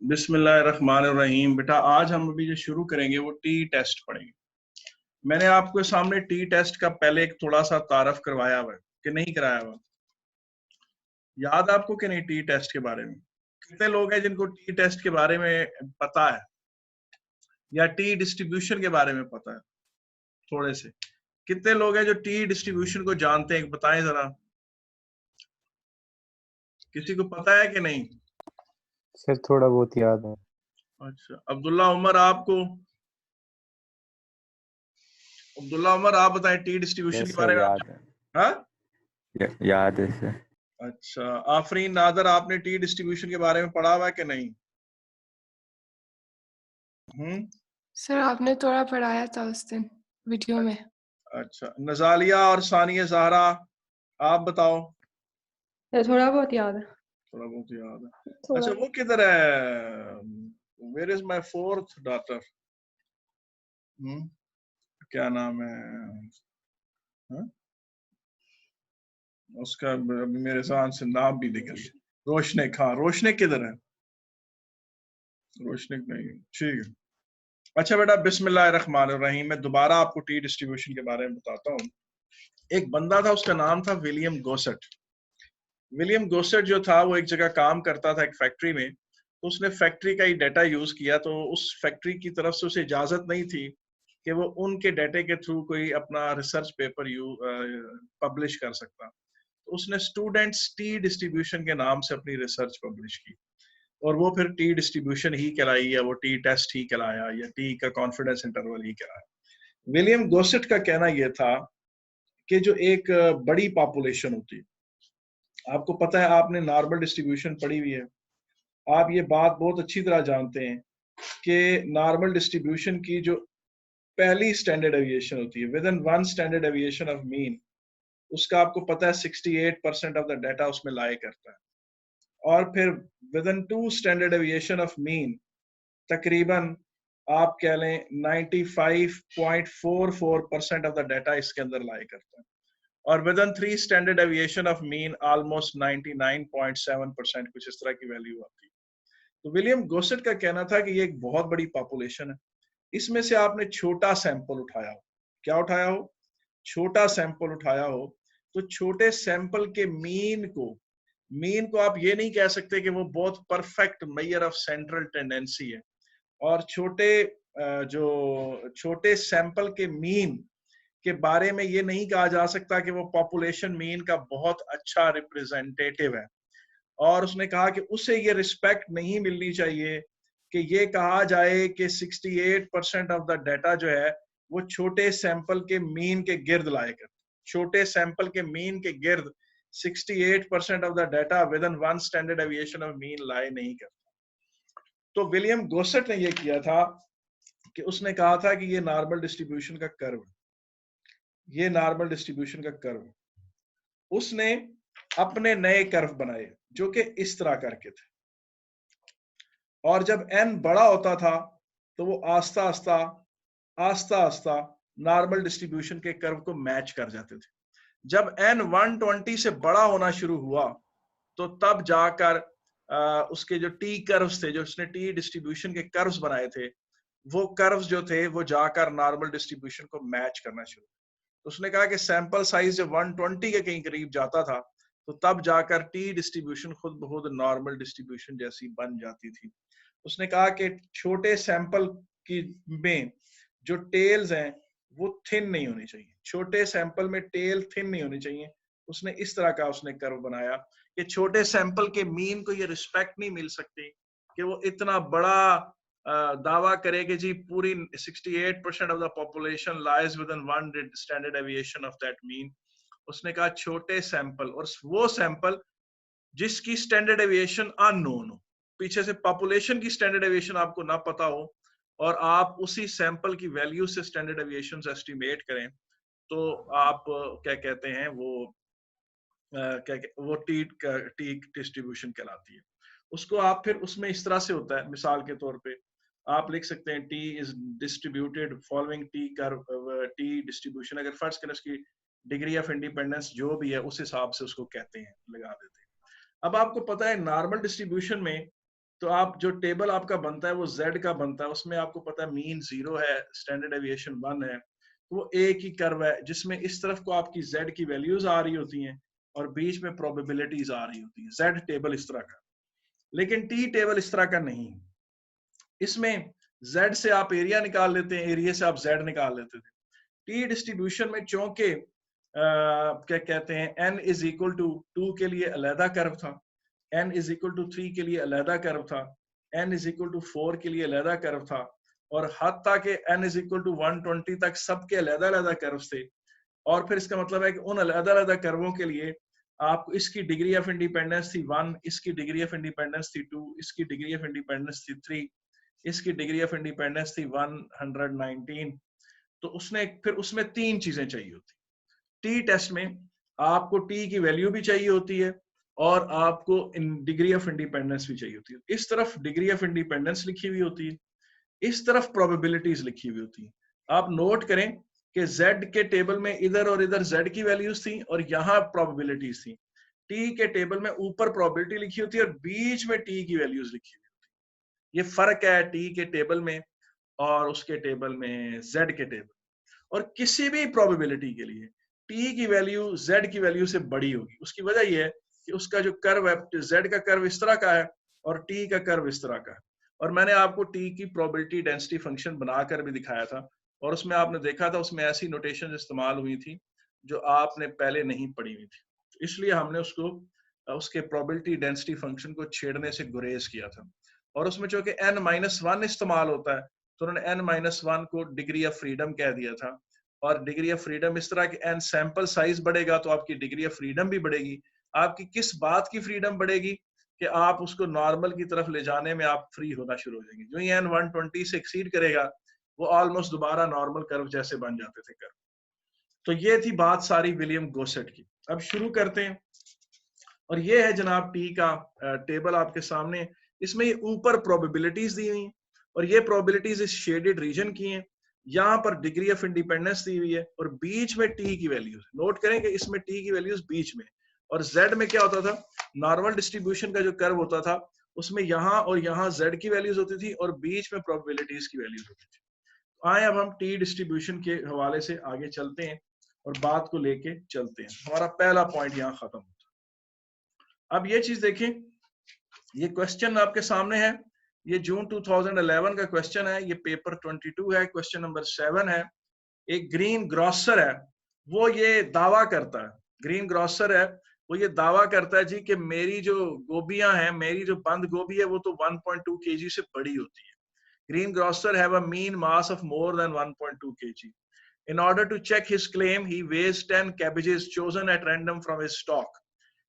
बिस्मिल्लाहिर्रहमानिर्रहीम। बेटा आज हम अभी जो शुरू करेंगे वो टी टेस्ट पढ़ेंगे। मैंने आपके सामने टी टेस्ट का पहले एक थोड़ा सा तारफ करवाया हुआ है कि नहीं कराया हुआ? याद आपको कि नहीं टी टेस्ट के बारे में? कितने लोग हैं जिनको टी टेस्ट के बारे में पता है या टी डिस्ट्रीब्यूशन के बारे में पता है? थोड़े से कितने लोग हैं जो टी डिस्ट्रीब्यूशन को जानते हैं, बताएं जरा। किसी को पता है कि नहीं? सर थोड़ा बहुत याद है। अच्छा, अब्दुल्ला उमर आपको? अब्दुल्ला उमर आप बताएं टी डिस्ट्रीब्यूशन के सर बारे में आप। याद है। हाँ, याद है सर। अच्छा, आफरीन नादर आपने टी डिस्ट्रीब्यूशन के बारे में पढ़ा हुआ है कि नहीं? सर आपने थोड़ा पढ़ाया था उस दिन वीडियो में। अच्छा, नजालिया और सानिया ज़हरा आप बताओ। थोड़ा बहुत याद है। थोड़ा बहुत याद है। अच्छा, वो किधर है? Where is my fourth daughter? क्या नाम है? हाँ? उसका अभी मेरे साथ से नाम भी निकल गया। रोशनिक। हाँ, रोशनिक किधर है? रोशनिक नहीं, ठीक है। अच्छा बेटा, बिस्मिल्लाहिर्रहमानिर्रहीम। मैं दोबारा आपको टी डिस्ट्रीब्यूशन के बारे में बताता हूँ। एक बंदा था, उसका नाम था विलियम गोसेट। विलियम गोसेट जो था वो एक जगह काम करता था, एक फैक्ट्री में। तो उसने फैक्ट्री का ही डाटा यूज किया, तो उस फैक्ट्री की तरफ से उसे इजाजत नहीं थी कि वो उनके डाटे के थ्रू कोई अपना रिसर्च पेपर पब्लिश कर सकता। तो उसने स्टूडेंट्स टी डिस्ट्रीब्यूशन के नाम से अपनी रिसर्च पब्लिश की, और वो फिर टी डिस्ट्रीब्यूशन ही कहलाई, या वो टी टेस्ट ही कहलाया, या टी का कॉन्फिडेंस इंटरवल ही कहलाया। विलियम गोसेट का कहना यह था कि जो एक बड़ी पॉपुलेशन होती है, आपको पता है, आपने नॉर्मल डिस्ट्रीब्यूशन पढ़ी हुई है, आप ये बात बहुत अच्छी तरह जानते हैं कि नॉर्मल डिस्ट्रीब्यूशन की जो पहली स्टैंडर्ड एविएशन होती है, with in 1 standard aviation of mean, उसका आपको पता है 68% ऑफ द डाटा उसमें लाई करता है। और फिर with in 2 standard aviation of mean तकरीबन आप कह लें 95.44% ऑफ द डाटा इसके अंदर लाई करता है। और with in 3 standard aviation of mean almost 99.7% कुछ इस तरह की वैल्यू आती है। तो विलियम गोसेट का कहना था कि ये एक बहुत बड़ी पॉपुलेशन है, इसमें से आपने छोटा सैंपल उठाया हो। क्या उठाया हो? छोटा सैंपल उठाया हो। तो छोटे सैंपल के मीन को आप ये नहीं कह सकते कि वो बहुत perfect measure of central tendency है। और छोटे सैंपल के मीन के बारे में ये नहीं कहा जा सकता कि वो पॉपुलेशन मीन का बहुत अच्छा रिप्रेजेंटेटिव है। और उसने कहा कि उसे ये रिस्पेक्ट नहीं मिलनी चाहिए कि ये कहा जाए कि 68% ऑफ द डाटा जो है वो छोटे सैंपल के मीन के गिर्द लाए करते। छोटे सैंपल के मीन के गिर्द 68% of the data with in 1 standard aviation of mean लाए नहीं करता। तो विलियम गोसेट ने ये किया था कि उसने कहा था कि ये नॉर्मल डिस्ट्रीब्यूशन का कर्व, ये नॉर्मल डिस्ट्रीब्यूशन का कर्व। उसने अपने नए कर्व बनाए जो कि इस तरह करके थे, और जब n बड़ा होता था तो वो आस्ता आस्ता नॉर्मल डिस्ट्रीब्यूशन के कर्व को मैच कर जाते थे। जब n 120 से बड़ा होना शुरू हुआ तो तब जाकर उसके जो टी कर्व्स थे, जो उसने टी डिस्ट्रीब्यूशन के कर्व्स बनाए थे, वो कर्व्स जो थे वो जाकर नॉर्मल डिस्ट्रीब्यूशन को मैच करना शुरू। तो उसने कहा कि सैंपल साइज जब 120 के कहीं करीब जाता था तो तब जाकर टी डिस्ट्रीब्यूशन खुद ब खुद नॉर्मल डिस्ट्रीब्यूशन जैसी बन जाती थी। उसने कहा कि छोटे सैंपल की में जो टेल्स हैं वो थिन नहीं होनी चाहिए, छोटे सैंपल में टेल थिन नहीं होनी चाहिए। उसने इस तरह का उसने कर्व बनाया कि छोटे सैंपल के मीन को ये रिस्पेक्ट नहीं मिल सकती कि वो इतना बड़ा दावा करे कि जी पूरी 68% of the population lies with in 1 standard aviation of that mean. उसने कहा छोटे सैंपल, और वो सैंपल जिसकी स्टैंडर्ड एविएशन अननोन हो, पीछे से पॉपुलेशन की स्टैंडर्ड एविएशन आपको ना पता हो, और आप उसी सैंपल की वैल्यू से स्टैंडर्ड एविएशन एस्टिमेट करें, तो आप क्या कहते हैं वो टी डिस्ट्रीब्यूशन कहलाती है। उसको आप फिर उसमें इस तरह से होता है, मिसाल के तौर पे आप लिख सकते हैं T is distributed following T curve T distribution. अगर फर्स्ट करें उसकी डिग्री ऑफ इंडिपेंडेंस जो भी है उस हिसाब से उसको कहते हैं, लगा देते हैं। अब आपको पता है नॉर्मल डिस्ट्रीब्यूशन में तो आप जो टेबल आपका बनता है वो Z का बनता है, उसमें आपको पता है मीन 0 है, स्टैंडर्ड डेविएशन 1 है, तो वो एक ही कर्व है जिसमें इस तरफ को आपकी Z की वैल्यूज आ रही होती हैं और बीच में प्रोबेबिलिटीज आ रही होती है। Z टेबल इस तरह का, लेकिन T टेबल इस तरह का नहीं। इसमें Z से आप एरिया निकाल लेते हैं, एरिया से आप Z निकाल लेते थे। टी डिस्ट्रीब्यूशन में चूंकि क्या कहते हैं n इज इक्वल टू 2 के लिए अलहदा कर्व था, n इज इक्वल टू 3 के लिए अलहदा कर्व था, n इज इक्वल टू 4 के लिए अलहदा कर्व था, और हत्ता के n इज इक्वल टू 120 तक सबके अलहदा अलहदा कर्व थे। और फिर इसका मतलब है कि उन अलहदा अलहदा कर्वों के लिए आपको इसकी डिग्री ऑफ इंडिपेंडेंस थी 1, इसकी डिग्री ऑफ इंडिपेंडेंस थी 2, इसकी डिग्री ऑफ इंडिपेंडेंस थी 3, इसकी डिग्री ऑफ इंडिपेंडेंस थी 119। तो उसने फिर उसमें 3 चीजें चाहिए होती। टी टेस्ट में आपको टी की वैल्यू भी चाहिए होती है और आपको डिग्री ऑफ इंडिपेंडेंस भी चाहिए होती है। इस तरफ डिग्री ऑफ इंडिपेंडेंस लिखी हुई होती है, इस तरफ प्रोबेबिलिटीज लिखी हुई होती है। आप नोट करें कि Z के टेबल में इधर और इधर Z की वैल्यूज थी और यहाँ प्रोबेबिलिटीज थी। टी के टेबल में ऊपर प्रोबेबिलिटी लिखी होती है और बीच में टी की वैल्यूज लिखी हुई होती है। ये फर्क है टी के टेबल में और उसके टेबल में Z के टेबल। और किसी भी प्रोबेबिलिटी के लिए T की वैल्यू Z की वैल्यू से बड़ी होगी। उसकी वजह यह है कि उसका जो कर्व है, Z का कर्व इस तरह का है और T का कर्व इस तरह का है। और मैंने आपको T की प्रोबेबिलिटी डेंसिटी फंक्शन बनाकर भी दिखाया था और उसमें आपने देखा था उसमें ऐसी नोटेशन इस्तेमाल हुई थी जो आपने पहले नहीं पढ़ी हुई थी, इसलिए हमने उसको उसके प्रोबेबिलिटी डेंसिटी फंक्शन को छेड़ने से गुरेज किया था। और उसमें चूंकि n-1 इस्तेमाल होता है तो उन्होंने n-1 को डिग्री ऑफ फ्रीडम कह दिया था। और डिग्री ऑफ फ्रीडम इस तरह कि n सैंपल साइज बढ़ेगा तो आपकी डिग्री ऑफ फ्रीडम भी बढ़ेगी। आपकी किस बात की फ्रीडम बढ़ेगी कि आप उसको नॉर्मल की तरफ ले जाने में आप फ्री होना शुरू हो जाएंगे। जो ही n 120 से एक्सीड करेगा वो ऑलमोस्ट दोबारा नॉर्मल कर्व जैसे बन जाते थे कर्व। तो ये थी बात सारी विलियम गोसेट की। अब शुरू करते हैं। और ये है जनाब टी का टेबल आपके सामने। इसमें ये ऊपर प्रोबेबिलिटीज दी हुई हैं और ये प्रोबेबिलिटीज इस शेडेड रीजन की हैं। यहाँ पर डिग्री ऑफ इंडिपेंडेंस दी हुई है और बीच में टी की वैल्यूज। नोट करें कि इसमें टी की वैल्यूज बीच में, और जेड में क्या होता था, नॉर्मल डिस्ट्रीब्यूशन का जो कर्व होता था उसमें यहाँ और यहाँ जेड की वैल्यूज होती थी और बीच में प्रोबेबिलिटीज की वैल्यूज होती थी। आए अब हम टी डिस्ट्रीब्यूशन के हवाले से आगे चलते हैं और बात को लेके चलते हैं। हमारा पहला पॉइंट यहाँ खत्म होता है। अब ये चीज देखें, ये क्वेश्चन आपके सामने है, ये जून 2011 का क्वेश्चन है, ये पेपर 22 है, क्वेश्चन नंबर 7 है। एक ग्रीन ग्रॉसर है, वो ये दावा करता है, ग्रीन ग्रॉसर है वो ये दावा करता है जी कि मेरी जो गोभियां हैं, मेरी जो बंद गोभी है वो तो 1.2 kg से बड़ी होती है। Green grocer have a mean mass of more than 1.2 kg. In order to check his claim, he weighs 10 cabbages chosen at random from his stock.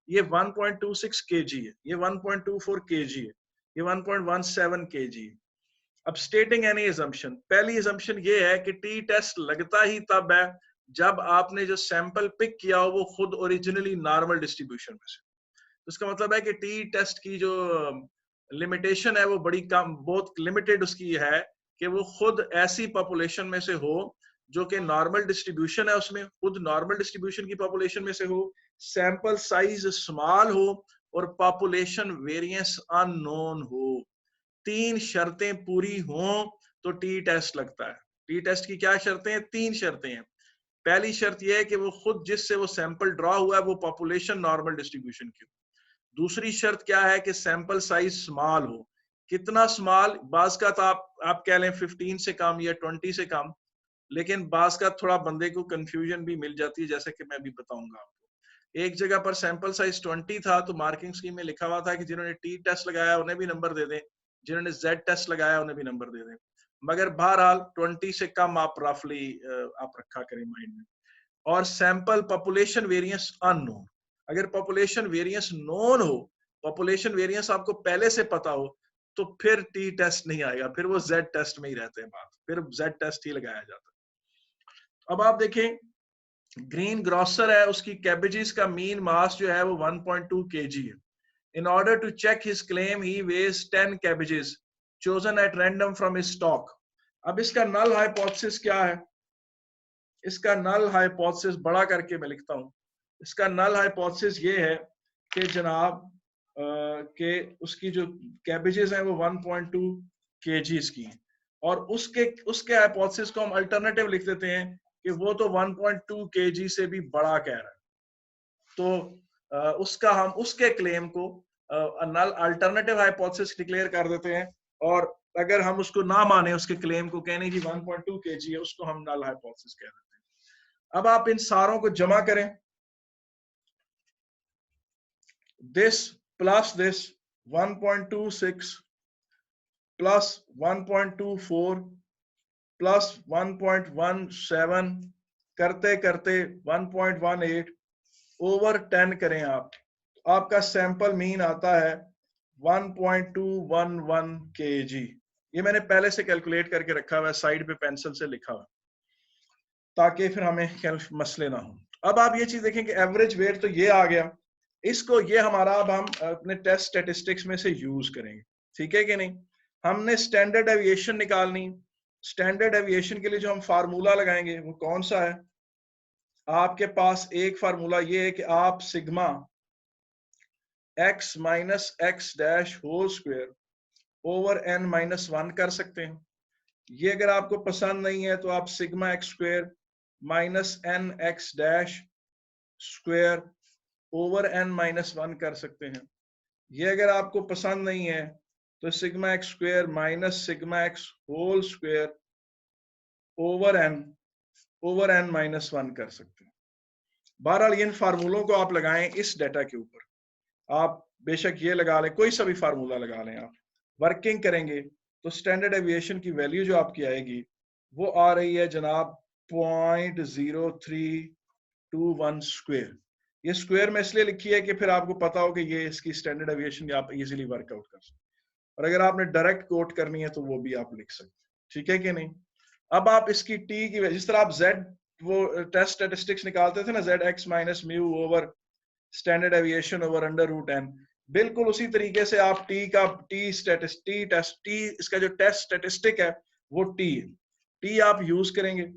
ये 1.26 kg है, ये 1.24 kg है, ये 1.17 kg है। अब स्टेटिंग एनी अजम्पशन, पहली अजम्पशन ये है कि टी टेस्ट लगता ही तब है जब आपने जो सैंपल पिक किया हो वो खुद ओरिजिनली नॉर्मल डिस्ट्रीब्यूशन में से। उसका मतलब है कि टी टेस्ट की जो लिमिटेशन है वो बड़ी कम, बहुत लिमिटेड उसकी है कि वो खुद ऐसी पॉपुलेशन में से हो जो कि नॉर्मल डिस्ट्रीब्यूशन है, उसमें खुद नॉर्मल डिस्ट्रीब्यूशन की पॉपुलेशन में से हो, सैंपल साइज स्मॉल हो और पॉपुलेशन वेरिएंस अननोन हो। 3 शर्तें पूरी हों तो टी टेस्ट लगता है। टी टेस्ट की क्या शर्तें हैं? 3 शर्तें हैं। पहली शर्त यह है कि वो खुद जिससे वो सैंपल ड्रॉ हुआ है वो पॉपुलेशन नॉर्मल डिस्ट्रीब्यूशन की हो। दूसरी शर्त क्या है कि सैंपल साइज स्मॉल हो। कितना स्मॉल? बाज का तो आप कह लें 15 से कम या 20 से कम, लेकिन बाज का थोड़ा बंदे को कंफ्यूजन भी मिल जाती है, जैसे कि मैं भी बताऊंगा आपको। एक जगह पर सैंपल साइज 20 था तो मार्किंग स्कीम में लिखा हुआ था कि जिन्होंने टी टेस्ट लगाया उन्हें भी नंबर दे दें, जिन्होंने जेड टेस्ट लगाया उन्हें भी नंबर दे दें। मगर बहरहाल 20 से कम आप रफली आप रखा करें माइंड में। और सैंपल पॉपुलेशन वेरिएंस अननोन। अगर पॉपुलेशन वेरिएंस नोन हो, पॉपुलेशन वेरिएंस आपको पहले से पता हो, तो फिर टी टेस्ट नहीं आएगा, फिर वो जेड टेस्ट में ही रहते हैं बात, फिर जेड टेस्ट ही लगाया जाता है। अब आप देखें, ग्रीन ग्रॉसर है, उसकी कैबेजेस का मीन मास जो है वो 1.2 kg है। In order to check his claim, he weighs 10 cabbages chosen at random from his stock. अब इसका नल हाइपोथेसिस क्या है? इसका नल हाइपोथेसिस बड़ा करके मैं लिखता हूं। इसका नल हाइपोथेसिस ये है कि जनाब के उसकी जो कैबेजेस हैं वो 1.2 kgs की हैं, और उसके हाइपोथेसिस को हम अल्टरनेटिव लिख देते हैं कि वो तो 1.2 kg से भी बड़ा कह रहा है। तो हम उसके क्लेम को नल अल्टरनेटिव हाइपोथेसिस डिक्लेयर कर देते हैं, और अगर हम उसको ना माने उसके क्लेम को, कहने की 1.2 kg है, उसको हम नल हाइपोथेसिस कह देते हैं। अब आप इन सारों को जमा करें, this plus this 1.26 plus 1.24 plus 1.17 करते करते 1.18 ओवर 10 करें आप, तो आपका सैंपल मीन आता है 1.211 kg। ये मैंने पहले से कैलकुलेट करके रखा हुआ है, साइड पे पेंसिल से लिखा हुआ, ताकि फिर हमें मसले ना हो। अब आप ये चीज देखें कि एवरेज वेट तो ये आ गया, इसको ये हमारा अब हम अपने टेस्ट स्टैटिस्टिक्स में से यूज करेंगे, ठीक है कि नहीं। हमने स्टैंडर्ड एविएशन निकालनी। स्टैंडर्ड एविएशन के लिए जो हम फार्मूला लगाएंगे वो कौन सा है? आपके पास एक फार्मूला ये है कि आप sigma x minus x dash whole square over n minus 1 कर सकते हैं। ये अगर आपको पसंद नहीं है तो आप sigma x square minus n x dash square over n minus 1 कर सकते हैं। ये अगर आपको पसंद नहीं है तो sigma x square minus sigma x whole square over n minus 1 कर सकते हैं। बहरहाल इन फार्मूलों को आप लगाएं इस डाटा के ऊपर, आप बेशक ये लगा लें, कोई सा भी फार्मूला लगा लें, आप वर्किंग करेंगे तो स्टैंडर्ड एविएशन की वैल्यू जो आपकी आएगी वो आ रही है जनाब 0.0321 स्क्वायर। ये स्क्वायर में इसलिए लिखी है कि फिर आपको पता हो कि ये इसकी स्टैंडर्ड एविएशन आप इजीली वर्कआउट कर सकते, और अगर आपने डायरेक्ट कोट करनी है तो वो भी आप लिख सकते, ठीक है कि नहीं। अब आप इसकी टी की, जिस तरह आप जेड वो टेस्ट स्टैटिस्टिक्स निकालते थे ना, z x minus mu over standard deviation over under root n, बिल्कुल उसी तरीके से आप टी इसका जो टेस्ट स्टैटिस्टिक है वो टी आप यूज करेंगे,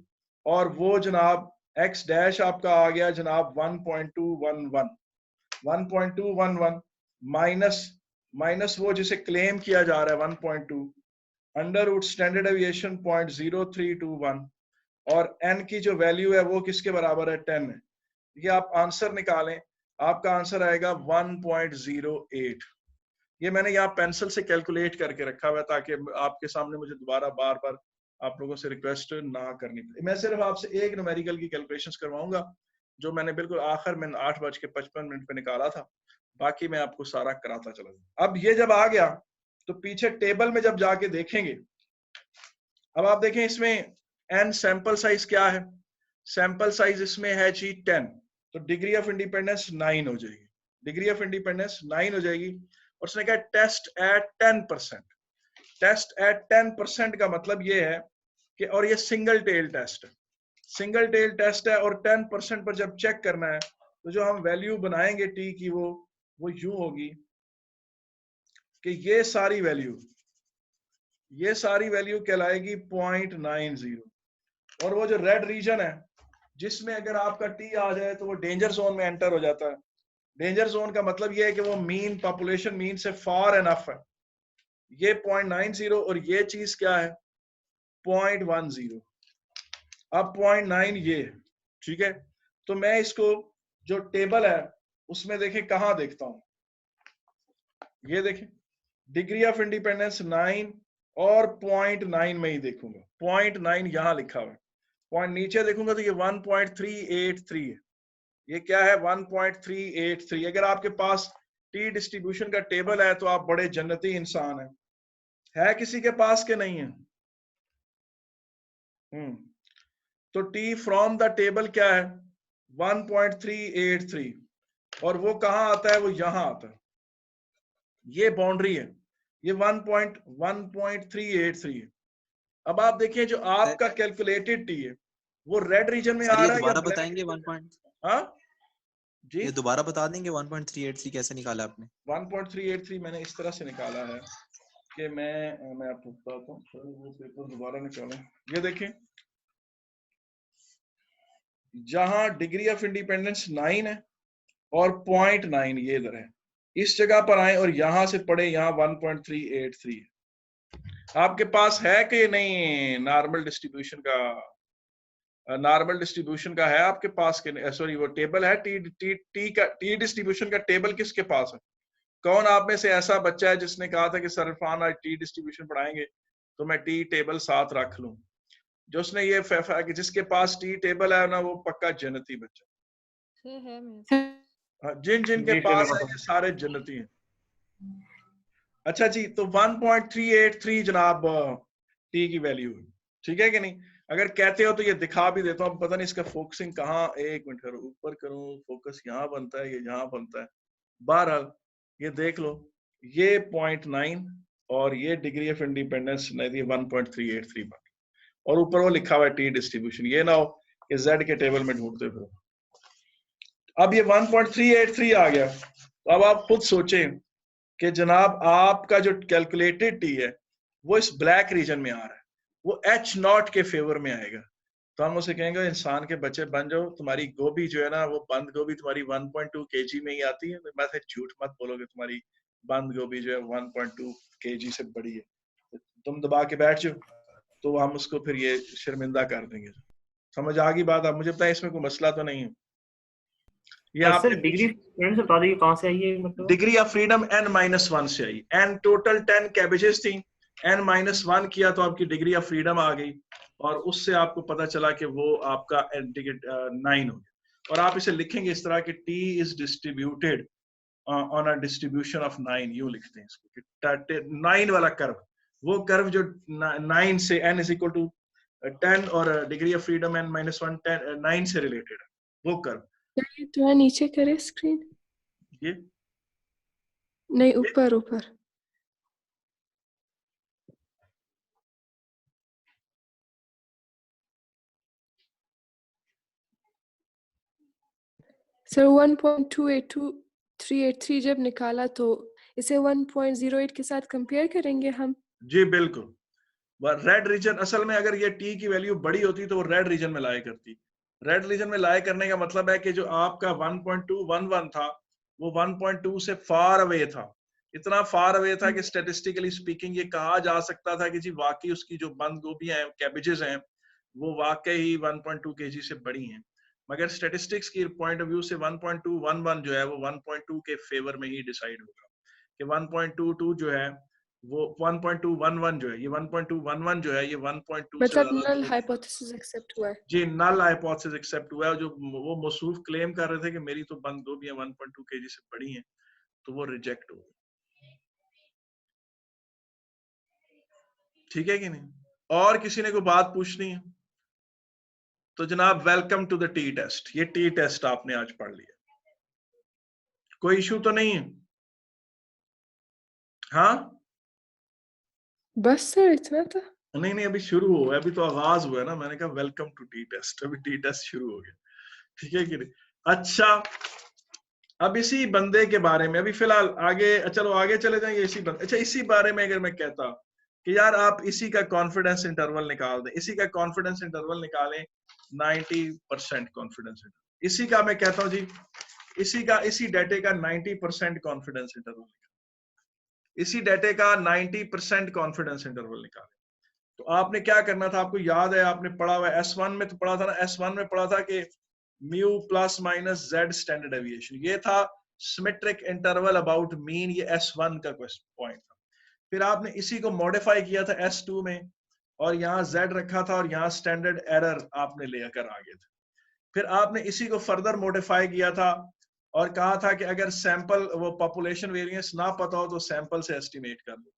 और वो जनाब x डैश आपका आ गया जनाब 1.211 माइनस वो जिसे क्लेम किया जा रहा है 1.2 अंडर रूट स्टैंडर्ड एविएशन 0.0321, और n की जो वैल्यू है वो किसके बराबर है? 10 है। ये आप आंसर निकालें, आपका आंसर आएगा 1.08। ये मैंने यहाँ पेंसिल से कैलकुलेट करके रखा हुआ है ताकि आपके सामने मुझे दोबारा बार बार आप लोगों से रिक्वेस्ट ना करनी पड़े। मैं सिर्फ आपसे एक न्यूमेरिकल की कैलकुलेशंस करवाऊंगा जो मैंने बिल्कुल आखिर में 8:55 पे निकाला था, बाकी मैं आपको सारा कराता चला जाऊँ। अब ये जब आ गया तो पीछे टेबल में जब जाके देखेंगे, अब आप देखें इसमें n सैंपल साइज क्या है? सैंपल साइज इसमें है जी 10, तो डिग्री ऑफ इंडिपेंडेंस 9 हो जाएगी, डिग्री ऑफ इंडिपेंडेंस 9 हो जाएगी। और उसने कहा टेस्ट एट 10%। टेस्ट एट 10% का मतलब ये है कि, और ये सिंगल टेल टेस्ट है, सिंगल टेल टेस्ट है, और 10% पर जब चेक करना है तो जो हम वैल्यू बनाएंगे टी की वो यूं होगी कि ये सारी वैल्यू कहलाएगी 0.90, और वो जो रेड रीजन है जिसमें अगर आपका टी आ जाए तो वो डेंजर जोन में एंटर हो जाता है। डेंजर जोन का मतलब ये है कि वो मीन पॉपुलेशन मीन से फार एनफ है। ये 0.90 और ये चीज क्या है? 0.10। अब 0.9 ये, ठीक है। तो मैं इसको जो टेबल है उसमें देखें कहां देखता हूं, ये देखें डिग्री ऑफ इंडिपेंडेंस 9 और 0.9 में ही देखूंगा। 0.9 यहां लिखा हुआ है, पॉइंट नीचे देखूंगा तो ये 1.383 है। ये क्या है? 1.383। अगर आपके पास टी डिस्ट्रीब्यूशन का टेबल है तो आप बड़े जन्नती इंसान हैं। है किसी के पास के नहीं है? तो टी फ्रॉम द टेबल क्या है? 1.383, और वो कहां आता है? वो यहां आता है, ये बाउंड्री है, ये 1.383 है। अब आप देखिए जो आपका कैलकुलेटेड टी है वो रेड रीजन में आ रहा है या दोबारा बताएंगे 1 पॉइंट? हाँ जी, ये दोबारा बता देंगे 1.383 कैसे निकाला आपने? 1.383 मैंने इस तरह से निकाला है कि मैं आपको बताता हूँ, वो पेपर दोबारा निकालें। ये देखें जहां डिग्री ऑफ इंडिपेंडेंस 9 है और 0.9 ये इधर है, इस जगह पर आए और यहां से पढ़े, यहाँ 1.383 है। आपके पास है कि नहीं नॉर्मल डिस्ट्रीब्यूशन का? नॉर्मल डिस्ट्रीब्यूशन का है आपके पास के? सॉरी, वो टेबल है टी का, टी डिस्ट्रीब्यूशन का टेबल किसके पास है? कौन आप में से ऐसा बच्चा है जिसने कहा था कि सर इरफान आज टी डिस्ट्रीब्यूशन पढ़ाएंगे तो मैं टी टेबल साथ रख लूं? जो उसने ये कि जिसके पास टी टेबल है ना, वो पक्का जन्नती बच्चा। जिन जिन के पास है ये सारे जन्नती हैं। अच्छा जी, तो 1.383 जनाब टी की वैल्यू है, ठीक है कि नहीं? अगर कहते हो तो ये दिखा भी देता हूँ, पता नहीं इसका फोकसिंग कहाँ, एक मिनट करो, ऊपर करूँ, फोकस यहाँ बनता है, ये यहाँ बनता है। बहरहाल ये देख लो, ये 0.9 और ये डिग्री ऑफ इंडिपेंडेंस 1.383 बन, और ऊपर वो लिखा हुआ है टी डिस्ट्रीब्यूशन। ये ना हो कि जेड के टेबल में ढूंढते फिरो। अब ये 1.383 आ गया, तो अब आप खुद सोचें कि जनाब आपका जो कैलकुलेटेड टी है वो इस ब्लैक रीजन में आ रहा है, वो H0 के फेवर में आएगा। तो हम उसे कहेंगे इंसान के बच्चे बन जाओ, तुम्हारी गोभी जो है ना, वो बंद गोभी तुम्हारी 1.2 kg में ही आती है। मैं झूठ मत बोलोगे, तुम्हारी बंद गोभी जो है 1.2 kg से बड़ी है, तो तुम दबा के बैठ जाओ, तो हम उसको फिर ये शर्मिंदा कर देंगे। समझ आ गई बात? अब मुझे पता है इसमें कोई मसला तो नहीं है। ये आपने डिग्री फ्रीडम से बता दीजिए कहां से आई है, मतलब डिग्री ऑफ फ्रीडम n-1 से आई। n टोटल 10 कैबेजेस थी, n-1 किया तो आपकी डिग्री ऑफ फ्रीडम आ गई, और उससे आपको पता चला कि वो आपका 9 हो गया। और आप इसे लिखेंगे इस तरह कि t is distributed on a distribution of 9, यूं लिखते हैं इसको, 9 वाला कर्व, वो कर्व जो 9 से n इज इक्वल टू 10 और डिग्री ऑफ फ्रीडम n-1 9 से रिलेटेड है, वो कर्व। ये थोड़ा नीचे करे स्क्रीन, ये नहीं ऊपर ऊपर। सर 1.282383 जब निकाला तो इसे 1.08 के साथ कंपेयर करेंगे हम? जी बिल्कुल। रेड रीजन, असल में अगर ये टी की वैल्यू बड़ी होती तो वो रेड रीजन में लाया करती। रेड रीजन में लाया करने का मतलब है कि जो आपका 1.211 था वो 1.2 से फार अवे था, इतना फार अवे था कि स्टेटिस्टिकली स्पीकिंग ये कहा जा सकता था कि जी वाकई उसकी जो बंद गोभियां हैं, कैबेजेस हैं, वो वाकई 1.2 kg से बड़ी हैं। मगर स्टेटिस्टिक्स की पॉइंट ऑफ व्यू से 1.211 जो है वो 1.2 के फेवर में ही डिसाइड होगा, कि 1.22 जो है वो 1.211 जो है, ये 1.211 जो है ये 1.2 से मतलब ज्यादा नल हाइपोथेसिस एक्सेप्ट हुआ है? जी, नल हाइपोथेसिस एक्सेप्ट हुआ है। जो वो मौसूफ क्लेम कर रहे थे कि मेरी तो बंद गोभियां 1.2 kg से बड़ी हैं, तो वो रिजेक्ट हो गई। ठीक है कि नहीं? और किसी ने कोई बात पूछनी है तो जनाब welcome to the t test. ये टी टेस्ट आपने आज पढ़ लिया, कोई इशू तो नहीं है? हाँ बस सर इतना था? नहीं, अभी शुरू हुआ है, अभी तो आगाज हुआ है ना। मैंने कहा वेलकम टू टी टेस्ट, अभी टी टेस्ट शुरू हो गया। ठीक है कि नहीं? अच्छा, अब इसी बंदे के बारे में अभी फिलहाल आगे, चलो आगे चले जाएंगे इसी बंदे। अच्छा, इसी बारे में अगर मैं कहता कि यार आप इसी का कॉन्फिडेंस इंटरवल निकाल दें, इसी का कॉन्फिडेंस इंटरवल निकालें 90% कॉन्फिडेंस इंटरवल, इसी का मैं कहता हूं जी, इसी डाटे का 90% कॉन्फिडेंस इंटरवल निकालें, इसी डाटे का 90% कॉन्फिडेंस इंटरवल निकालें। तो आपने क्या करना था? आपको याद है, आपने पढ़ा हुआ S1 में तो पढ़ा था ना, S1 में पढ़ा था कि mu plus minus Z standard deviation, ये था सिमेट्रिक इंटरवल अबाउट मीन, ये S1 का पॉइंट था। फिर आपने इसी को मॉडिफाई किया था S2 में, और यहाँ Z रखा था और यहाँ स्टैंडर्ड एरर आपने लेकर आ गए थे। फिर आपने इसी को फर्दर मॉडिफाई किया था और कहा था कि अगर सैंपल वो पॉपुलेशन वेरिएंस ना पता हो तो सैंपल से एस्टिमेट कर लो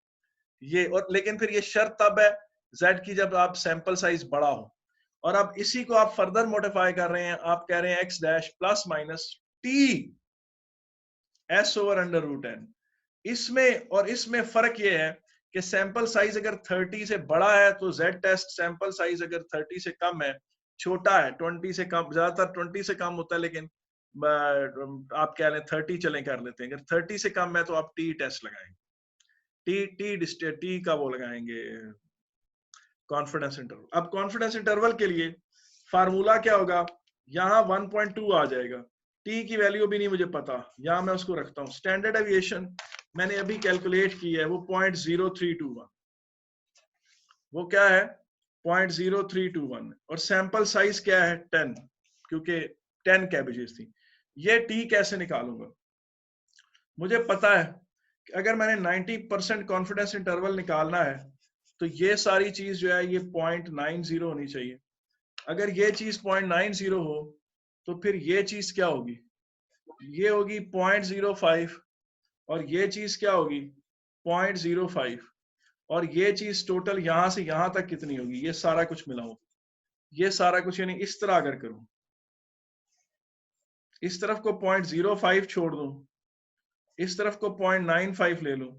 ये। और लेकिन फिर ये शर्त तब है Z की जब आप सैंपल साइज बड़ा हो। और अब इसी को आप फर्दर मॉडिफाई कर रहे हैं, आप कह रहे हैं x dash plus minus t s over under root n। इसमें और इसमें फर्क ये है कि सैंपल साइज अगर 30 से बड़ा है तो Z टेस्ट सैंपल साइज अगर 30 से कम है, छोटा है 20 से कम, ज्यादातर 20 से कम होता है, लेकिन आप कह रहे हैं 30 चलें कर लेते हैं, अगर 30 से कम है तो आप टी टेस्ट लगाएंगे, टी का वो लगाएंगे कॉन्फिडेंस इंटरवल। अब कॉन्फिडेंस इंटरवल के लिए फार्मूला क्या होगा? यहाँ 1.2 आ जाएगा, टी की वैल्यू भी नहीं मुझे पता, यहां मैं उसको रखता हूं। स्टैंडर्ड एविएशन मैंने अभी कैलकुलेट की है, वो 0.0321, वो क्या है 0.0321, और सैंपल साइज क्या है 10, क्योंकि 10 कैबेजेस थी। ये टी कैसे निकालूंगा? मुझे पता है कि अगर मैंने 90% कॉन्फिडेंस इंटरवल निकालना है तो ये सारी चीज जो है ये 0.90 होनी चाहिए। अगर ये चीज 0.90 हो तो फिर ये चीज क्या होगी? ये होगी 0.05, और ये चीज क्या होगी 0.05, और ये चीज टोटल यहां से यहां तक कितनी होगी? ये सारा कुछ मिला हो, ये सारा कुछ, यानी इस तरह अगर करूं, इस तरफ को 0.05 छोड़ दूं, इस तरफ को 0.95 ले लूं,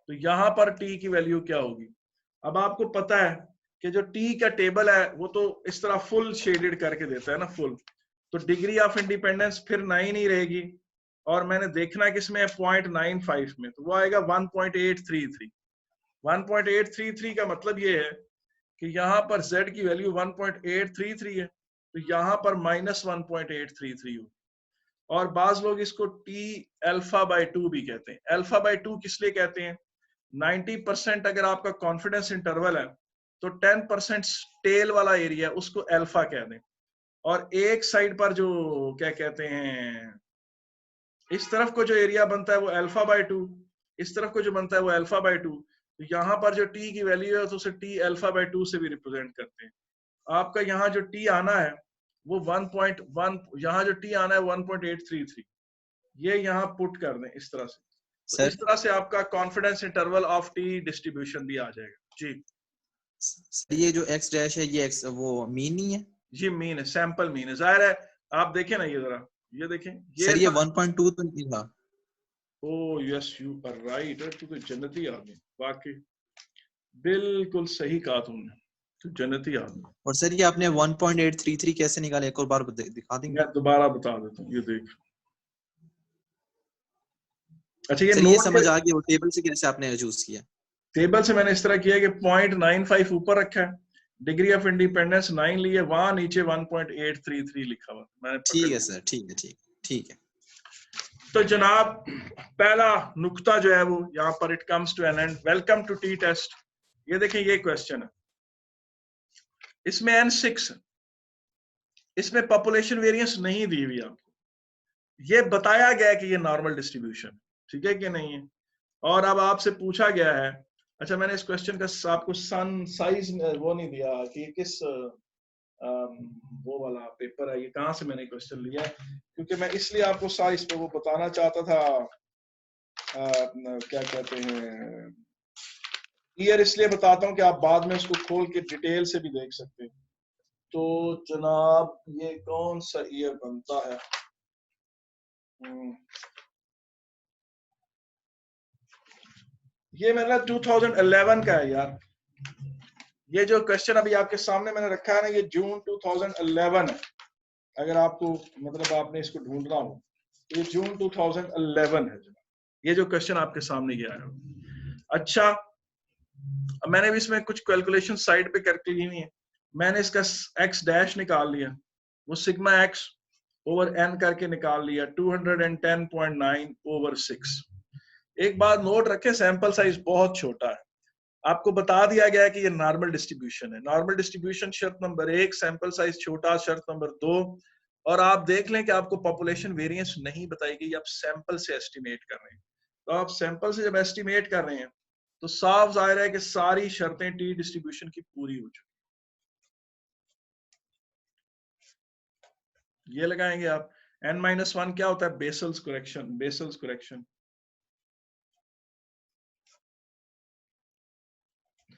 तो यहां पर टी की वैल्यू क्या होगी? अब आपको पता है कि जो टी का टेबल है वो तो इस तरह फुल शेडेड करके देता है ना, फुल, तो डिग्री ऑफ इंडिपेंडेंस फिर 9 ही रहेगी, और मैंने देखना है किसमें है 0.95 में, तो वो आएगा 1.833। 1.833 का मतलब ये है कि यहाँ पर z की वैल्यू 1.833 है, तो यहाँ पर -1.833 हो। और बाज लोग इसको टी अल्फा बाय 2 भी कहते हैं। अल्फा बाय 2 किस लिए कहते हैं? 90% अगर आपका कॉन्फिडेंस इंटरवल है तो 10% टेल वाला एरिया उसको अल्फा कह दें, और एक साइड पर जो क्या कहते हैं, इस तरफ को जो एरिया बनता है वो अल्फा बाय 2, इस तरफ को जो बनता है वो अल्फा बाय 2, तो यहाँ पर जो टी की वैल्यू है तो उसे टी अल्फा बाय 2 से भी रिप्रेजेंट करते हैं। आपका यहाँ जो टी आना है वो 1.1, यहाँ जो टी आना है 1.833, ये यहाँ पुट कर दें इस तरह से, तो सर इस तरह से आपका confidence interval of T distribution भी आ जाएगा। जी सर ये जो x डैश है ये x वो मीन नहीं है? जी मीन है, सैंपल मीन है, जाहिर है। आप देखें ना, ये जरा ये देखें, ये सर ये 1.2 तो नहीं था? Oh yes you are right, तू तो जन्नती आदमी, वाकई बिल्कुल सही कहा तुमने, तू जन्नती आदमी। और सर ये आपने 1.833 कैसे निकाले, एक और बार दिखा देंगे? मैं दोबारा बता देता हूँ, ये देख। अच्छा ये सर ये नोट समझ आ गया, वो टेबल से कैसे आपने चूज किया? टेबल से मैंने इस तरह किया कि 0.95 ऊपर रखा है, डिग्री ऑफ इंडिपेंडेंस 9 लिए, वहां नीचे 1.833 लिखा हुआ मैंने। ठीक है सर, ठीक है, ठीक है। तो जनाब पहला नुक्ता जो है वो यहाँ पर it comes to an end. Welcome to t test. ये देखें, ये क्वेश्चन है, इसमें N6, इसमें पॉपुलेशन वेरिएंस नहीं दी हुई आपको, ये बताया गया है कि ये नॉर्मल डिस्ट्रीब्यूशन, ठीक है कि नहीं है। और अब आपसे पूछा गया है, अच्छा मैंने इस क्वेश्चन का आपको सन साइज वो नहीं दिया कि किस वो वाला पेपर है, ये कहाँ से मैंने क्वेश्चन लिया है, क्योंकि मैं इसलिए आपको साइज पे वो बताना चाहता था, क्या कहते हैं, ईयर इसलिए बताता हूँ कि आप बाद में उसको खोल के डिटेल से भी देख सकते हैं। तो जनाब ये कौन सा ईयर बनता है? ये मेरा 2011 का है यार। ये जो क्वेश्चन अभी आपके सामने मैंने रखा है ना, ये जून 2011 है। अगर आपको मतलब आपने इसको ढूंढना हो तो ये जून 2011 है। ये जो क्वेश्चन आपके सामने ये आया। अच्छा मैंने भी इसमें कुछ कैलकुलेशन साइड पे करके ली हुई है। मैंने इसका x डैश निकाल लिया, वो सिग्मा x ओवर n करके निकाल लिया 210.9/6। एक बात नोट रखें, सैंपल साइज बहुत छोटा है। आपको बता दिया गया है कि ये नॉर्मल डिस्ट्रीब्यूशन है। नॉर्मल डिस्ट्रीब्यूशन शर्त नंबर 1, सैंपल साइज छोटा शर्त नंबर 2, और आप देख लें कि आपको पॉपुलेशन वेरिएंस नहीं बताई गई, आप सैंपल से एस्टिमेट कर रहे हैं। तो आप सैंपल से जब एस्टिमेट कर रहे हैं तो साफ जाहिर है कि सारी शर्तें टी डिस्ट्रीब्यूशन की पूरी हो चुकी। ये लगाएंगे आप। n-1 क्या होता है? Vessels correction, vessels correction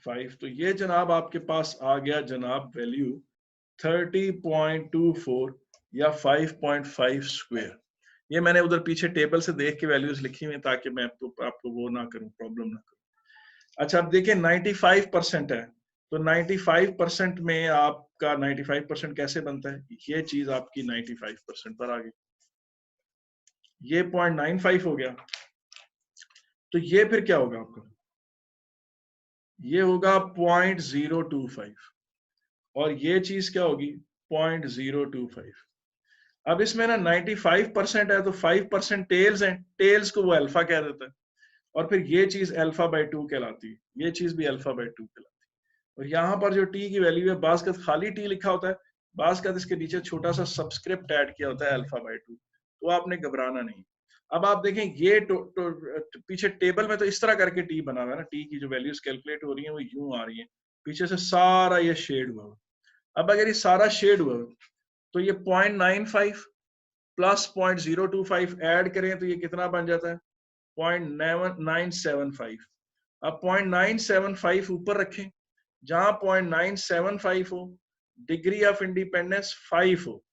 5। तो ये जनाब आपके पास आ गया जनाब वैल्यू 30.24 या 5.5 स्क्वायर। ये मैंने उधर पीछे टेबल से देख के वैल्यूज लिखी हुई ताकि मैं आपको वो ना करूं, प्रॉब्लम ना करूं। अच्छा अब देखिए 95% है, तो 95% में आपका 95% कैसे बनता है? ये चीज आपकी 95% पर आ गई, ये 0.95 हो गया। तो ये फिर क्या होगा आपका? ये होगा 0.025, और ये चीज क्या होगी? 0.025। अब इसमें ना 95% है तो 5% टेल्स हैं, टेल्स को वो अल्फा कह देता है, और फिर ये चीज अल्फा बाय 2 कहलाती है, ये चीज भी अल्फा बाय 2 कहलाती है। और यहाँ पर जो टी की वैल्यू है, बाज़ का खाली टी लिखा होता है, बाज़ का इसके नीचे छोटा सा सबस्क्रिप्ट ऐड किया होता है अल्फा बाय 2, तो आपने घबराना नहीं। अब आप देखें ये पीछे टेबल में तो इस तरह करके टी बना हुआ है ना, टी की जो वैल्यूज कैलकुलेट हो रही है वो यूं आ रही है, पीछे से सारा ये शेड हुआ। अब अगर ये सारा शेड हुआ तो ये 0.95 प्लस 0.025 ऐड करें तो ये कितना बन जाता है, 0.975। अब 0.975 ऊपर रखें, जहां 0.975 हो, डिग्री ऑफ इंडिपेंडेंस 5 हो,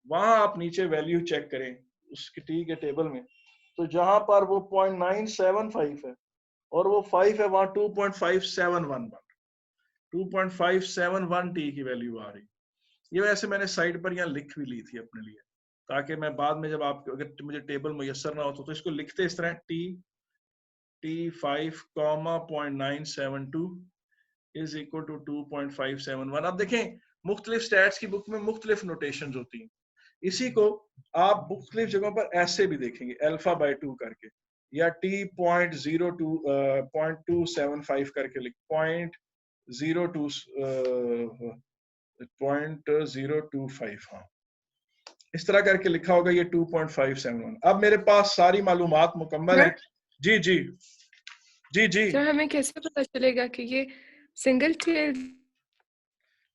वहां आप नीचे वैल्यू चेक करें उसके टी के टेबल में, तो जहां पर वो 0.975 है और वो 5 है, वहां 2.571 2.571 टी की वैल्यू आ रही। ये वैसे मैंने साइड पर यहाँ लिख भी ली थी अपने लिए, ताकि मैं बाद में जब आप अगर मुझे टेबल मुयसर ना हो तो इसको लिखते इस तरह, T5, 0.972 इज इक्वल टू 2.571। अब देखें मुख्तलिफ स्टैट्स की बुक में मुख्तलिफ नोटेशंस होती हैं, इसी को आप मुख्तलिफ जगहों पर ऐसे भी देखेंगे अल्फा बाय 2 करके, या T.02.275 करके लिख 0.025, हाँ इस तरह करके लिखा होगा ये 2.571। अब मेरे पास सारी मालूमात मुकम्मल है। जी जी जी जी। सर हमें कैसे पता चलेगा कि ये सिंगल टेल?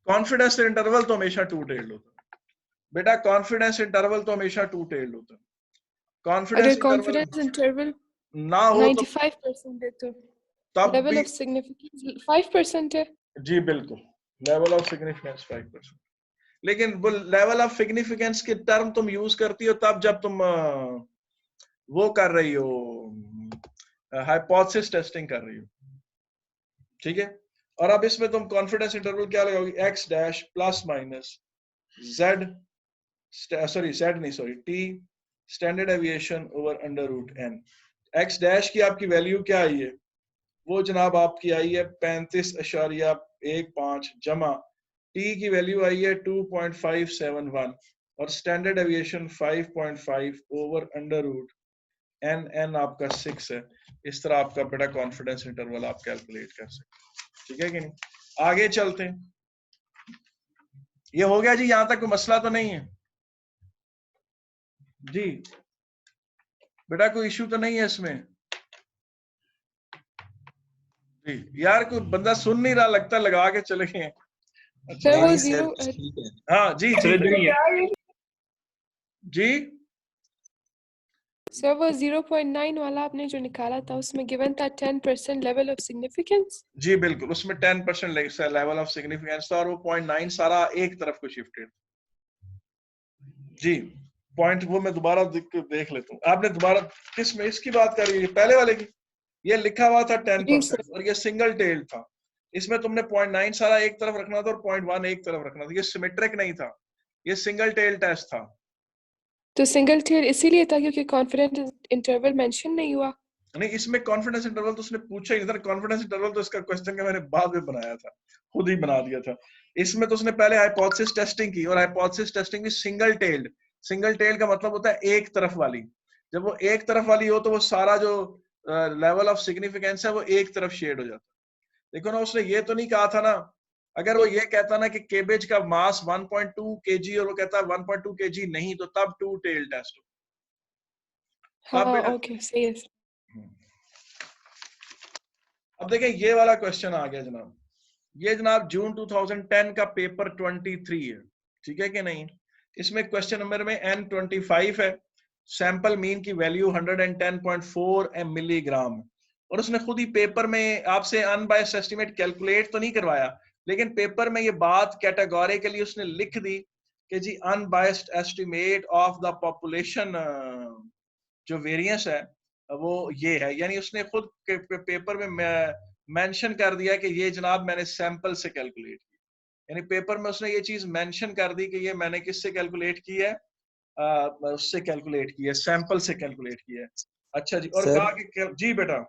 कॉन्फिडेंस इंटरवल तो हमेशा 2 टेल्ड होता है बेटा, कॉन्फिडेंस इंटरवल तो हमेशा 2 टेल्ड होता है। अगर कॉन्फिडेंस इंटरवल ना हो 95% है तो लेवल ऑफ सिग्निफिकेंस 5% है। जी बिल्कुल, लेवल ऑफ सिग्निफिकेंस 5%। लेकिन वो लेवल ऑफ सिग्निफिकेंस के टर्म तुम यूज करती हो तब जब तुम वो कर रही हो, हाइपोथेसिस टेस्टिंग कर रही हो, ठीक है। और अब इसमें तुम कॉन्फिडेंस इंटरवल क्या लगाओगी, x dash plus minus z, t standard deviation over under root n। x dash की आपकी वैल्यू क्या आई है, वो जनाब आपकी आई है 35.15 जमा t की वैल्यू आई है 2.571 और standard deviation 5.5 over under root n आपका 6 है। इस तरह आपका बेटा कॉन्फिडेंस इंटरवल आप कैलकुलेट कर सकते, ठीक है कि नहीं। आगे चलते हैं, ये हो गया जी, यहां तक कोई मसला तो नहीं है जी बेटा, कोई इश्यू तो नहीं है इसमें जी। यार कोई बंदा सुन नहीं रहा लगता, लगा के चले गए। अच्छा सर वो नहीं जीरो सर ठीक है। हाँ जी जी जी सर वो 0.9 वाला आपने जो निकाला था उसमें गिवन था 10% लेवल ऑफ सिग्निफिकेंस। जी बिल्कुल, उसमें 10% लेवल ऑफ सिग्निफिकेंस था और वो 0.9 सारा एक तरफ को शिफ्टेड जी। पॉइंट वो मैं दोबारा देख लेता हूँ, आपने दोबारा किस में इसकी बात कर रही है, पहले वाले की। ये लिखा हुआ था 10% और ये सिंगल टेल था, इसमें तुमने 0.9 सारा एक तरफ रखना था और 0.1 एक तरफ रखना था, ये सिमेट्रिक नहीं था, ये सिंगल टेल टेस्ट था। तो सिंगल टेल इसीलिए था क्योंकि कॉन्फिडेंस इंटरवल मेंशन नहीं हुआ। नहीं, इसमें कॉन्फिडेंस इंटरवल तो उसने पूछा ही नहीं था। कॉन्फिडेंस इंटरवल तो इसका क्वेश्चन का मैंने बाद में बनाया था, खुद ही बना दिया था। इसमें तो उसने पहले हाइपोथेसिस टेस्टिंग की, और हाइपोथेसिस टेस्टिंग भी सिंगल टेल्ड। सिंगल टेल का मतलब होता है एक तरफ वाली। जब वो एक तरफ वाली हो तो वो सारा जो लेवल ऑफ सिग्निफिकेंस है वो एक तरफ शेड हो जाता है। देखो ना, उसने ये तो नहीं कहा था ना, अगर वो ये कहता ना कि केबेज का मास 1.2 kg और वो कहता है 1.2 kg नहीं, तो तब 2 टेल टेस्ट हो। हाँ ओके सही है। अब देखें ये वाला क्वेश्चन आ गया जनाब, ये जनाब जून 2010 का पेपर 23 है, ठीक है कि नहीं। इसमें क्वेश्चन नंबर में N25 है, सैंपल मीन की वैल्यू 110.4 मिलीग्राम, और उसने खुद ही पेपर में आपसे अनबायस्ड एस्टिमेट कैलकुलेट तो नहीं करवाया, लेकिन पेपर में ये बात कैटेगोरिकली उसने लिख दी कि जी unbiased estimate of the population जो वेरिएंस है वो ये है, यानी उसने खुद पेपर में मेंशन कर दिया कि ये जनाब मैंने सैंपल से कैलकुलेट की, यानी पेपर में उसने ये चीज मेंशन कर दी कि ये मैंने किससे कैलकुलेट की है, उससे कैलकुलेट की है, सैंपल से कैलकुलेट की है। अच्छा जी, और कहा कि जी बेटा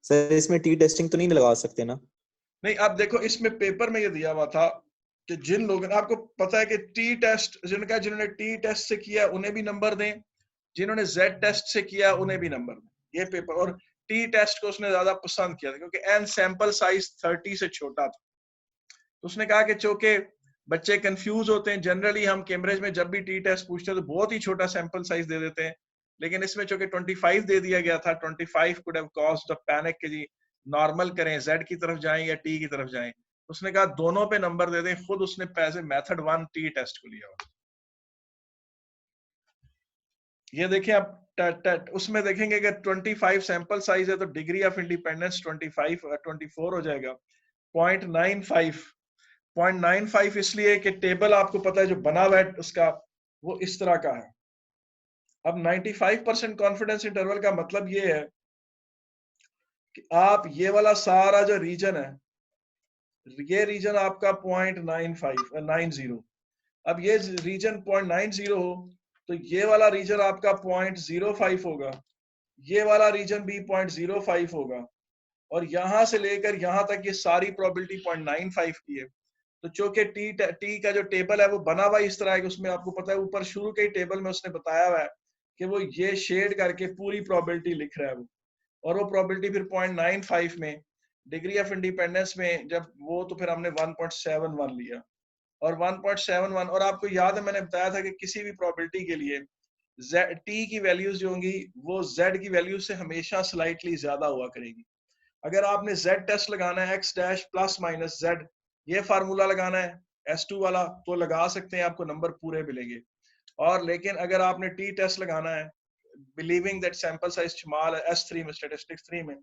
सर इसमें टी टेस्टिंग तो नहीं लगा सकते ना? नहीं, अब देखो इसमें पेपर में ये दिया हुआ था कि जिन लोगों ने, आपको पता है कि टी टेस्ट जिन्होंने टी टेस्ट से किया उन्हें भी नंबर दें, जिन्होंने जेड टेस्ट से किया उन्हें भी नंबर दें ये पेपर। और टी टेस्ट को उसने ज्यादा पसंद किया था क्योंकि एन सैंपल साइज 30 से छोटा था। तो उसने कहा कि चूंकि बच्चे कंफ्यूज होते हैं, जनरली हम कैम्ब्रिज में जब भी टी टेस्ट पूछते हैं तो बहुत ही छोटा सैंपल साइज दे देते हैं, लेकिन इसमें चूंकि 25 दे दिया गया था, 25 could have caused a panic कि जी नॉर्मल करें, जेड की तरफ जाएं या टी की तरफ जाएं। उसने कहा दोनों पे नंबर दे दें, खुद उसने पैसे मेथड 1 टी टेस्ट को लिया हुआ। ये देखिए आप उसमें देखेंगे कि 25 सैंपल साइज है तो डिग्री ऑफ इंडिपेंडेंस 24 हो जाएगा। 0.95 इसलिए कि टेबल आपको पता है जो बना हुआ है उसका वो इस तरह का है। अब 95% कॉन्फिडेंस इंटरवल का मतलब ये है कि आप ये वाला सारा जो रीजन है, ये रीजन आपका 0.90, अब ये रीजन 0.90 हो तो ये वाला रीजन आपका 0.05 होगा, ये वाला रीजन भी 0.05 होगा, और यहां से लेकर यहां तक ये सारी प्रोबेबिलिटी 0.95 की है। तो चूंकि टी का जो टेबल है वो बना हुआ इस तरह है कि उसमें आपको पता है ऊपर शुरू के टेबल में उसने बताया हुआ है कि वो ये शेड करके पूरी प्रोबेबिलिटी लिख रहा है वो, और वो प्रोबेबिलिटी फिर 0.95 में डिग्री ऑफ इंडिपेंडेंस में जब वो, तो फिर हमने 1.71 लिया और 1.71। और आपको याद है मैंने बताया था कि किसी भी प्रोबेबिलिटी के लिए टी की वैल्यूज जो होंगी वो जेड की वैल्यू से हमेशा स्लाइटली ज्यादा हुआ करेगी। अगर आपने जेड टेस्ट लगाना है x dash plus minus Z, ये फार्मूला लगाना है S2 वाला, तो लगा सकते हैं, आपको नंबर पूरे मिलेंगे। और लेकिन अगर आपने टी टेस्ट लगाना है believing that sample size small है S3 में, स्टैटिस्टिक्स 3 में,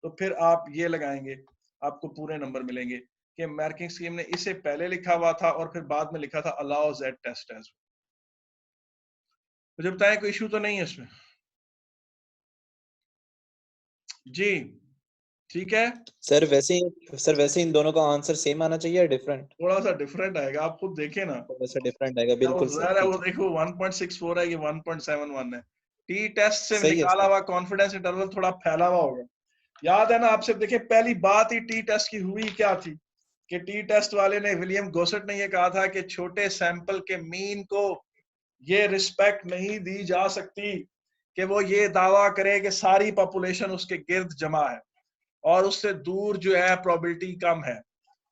तो फिर आप ये लगाएंगे, आपको पूरे नंबर मिलेंगे। कि मार्किंग स्कीम ने इसे पहले लिखा हुआ था और फिर बाद में लिखा था अलाउ जेड टेस्ट एज। मुझे बताएं कोई इशू तो नहीं है इसमें? जी ठीक है। सर वैसे इन दोनों का आंसर सेम आना चाहिए या डिफरेंट? थोड़ा सा डिफरेंट आएगा, आप खुद देखें ना। थोड़ा सा डिफरेंट आएगा, वो बिल्कुल सर, ज़रा ठीक वो है। देखो 1.64 है, ये 1.71 है। टी टेस्ट से सही है निकाला सर। हुआ कॉन्फिडेंस इंटरवल थोड़ा फैला हुआ होगा। याद है ना आपसे, देखिए पहली बात ही टी टेस्ट की हुई क्या थी कि टी टेस्ट वाले ने, विलियम गोसेट ने ये कहा था कि छोटे सैंपल के मीन को ये रिस्पेक्ट नहीं दी जा सकती कि वो ये दावा करे कि सारी पॉपुलेशन उसके गिर्द जमा है और उससे दूर जो है प्रोबेबिलिटी कम है।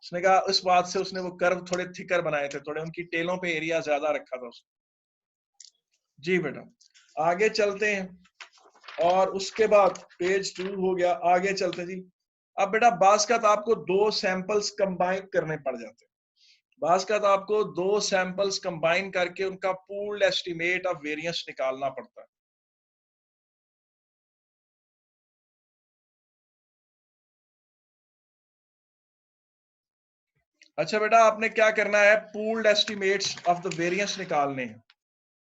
उसने कहा, इस बात से उसने वो कर्व थोड़े थिकर बनाए थे, थोड़े उनकी टेलों पे एरिया ज्यादा रखा था उसने। जी बेटा आगे चलते हैं, और उसके बाद पेज 2 हो गया, आगे चलते हैं जी। अब बेटा बास का तो आपको दो सैंपल्स कंबाइन करने पड़ जाते हैं, बास का तो आपको दो सैंपल्स कंबाइन करके उनका पूल्ड एस्टिमेट ऑफ वेरिएंस निकालना पड़ता है। अच्छा बेटा आपने क्या करना है, pooled estimates of the variance निकालने हैं।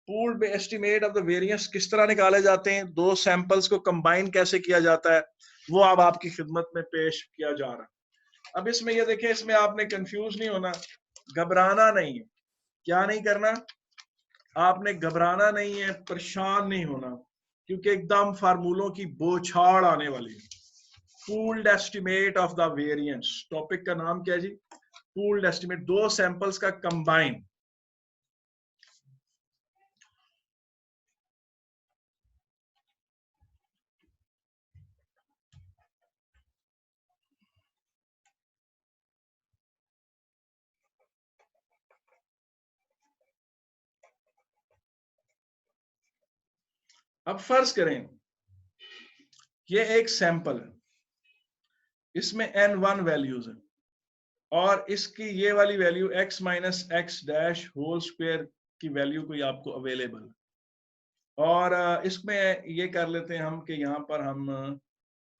Pooled estimate of the variance किस तरह निकाले जाते हैं, दो सैंपल्स को कंबाइन कैसे किया जाता है, वो अब आपकी खिदमत में पेश किया जा रहा है। अब इसमें ये देखें, इसमें आपने कंफ्यूज नहीं होना, घबराना नहीं है। क्या नहीं करना, आपने घबराना नहीं है, परेशान नहीं होना, क्योंकि एकदम फार्मूलों की बौछार आने वाली है। Pooled estimate of the variance, topic का नाम क्या है जी, पूल्ड एस्टिमेट, दो सैंपल्स का कंबाइन। अब फर्ज करें ये एक सैंपल है, इसमें n1 वैल्यूज है और इसकी ये वाली value x minus x dash whole square की वैल्यू कोई आपको अवेलेबल है। और इसमें ये कर लेते हैं हम कि यहाँ पर हम,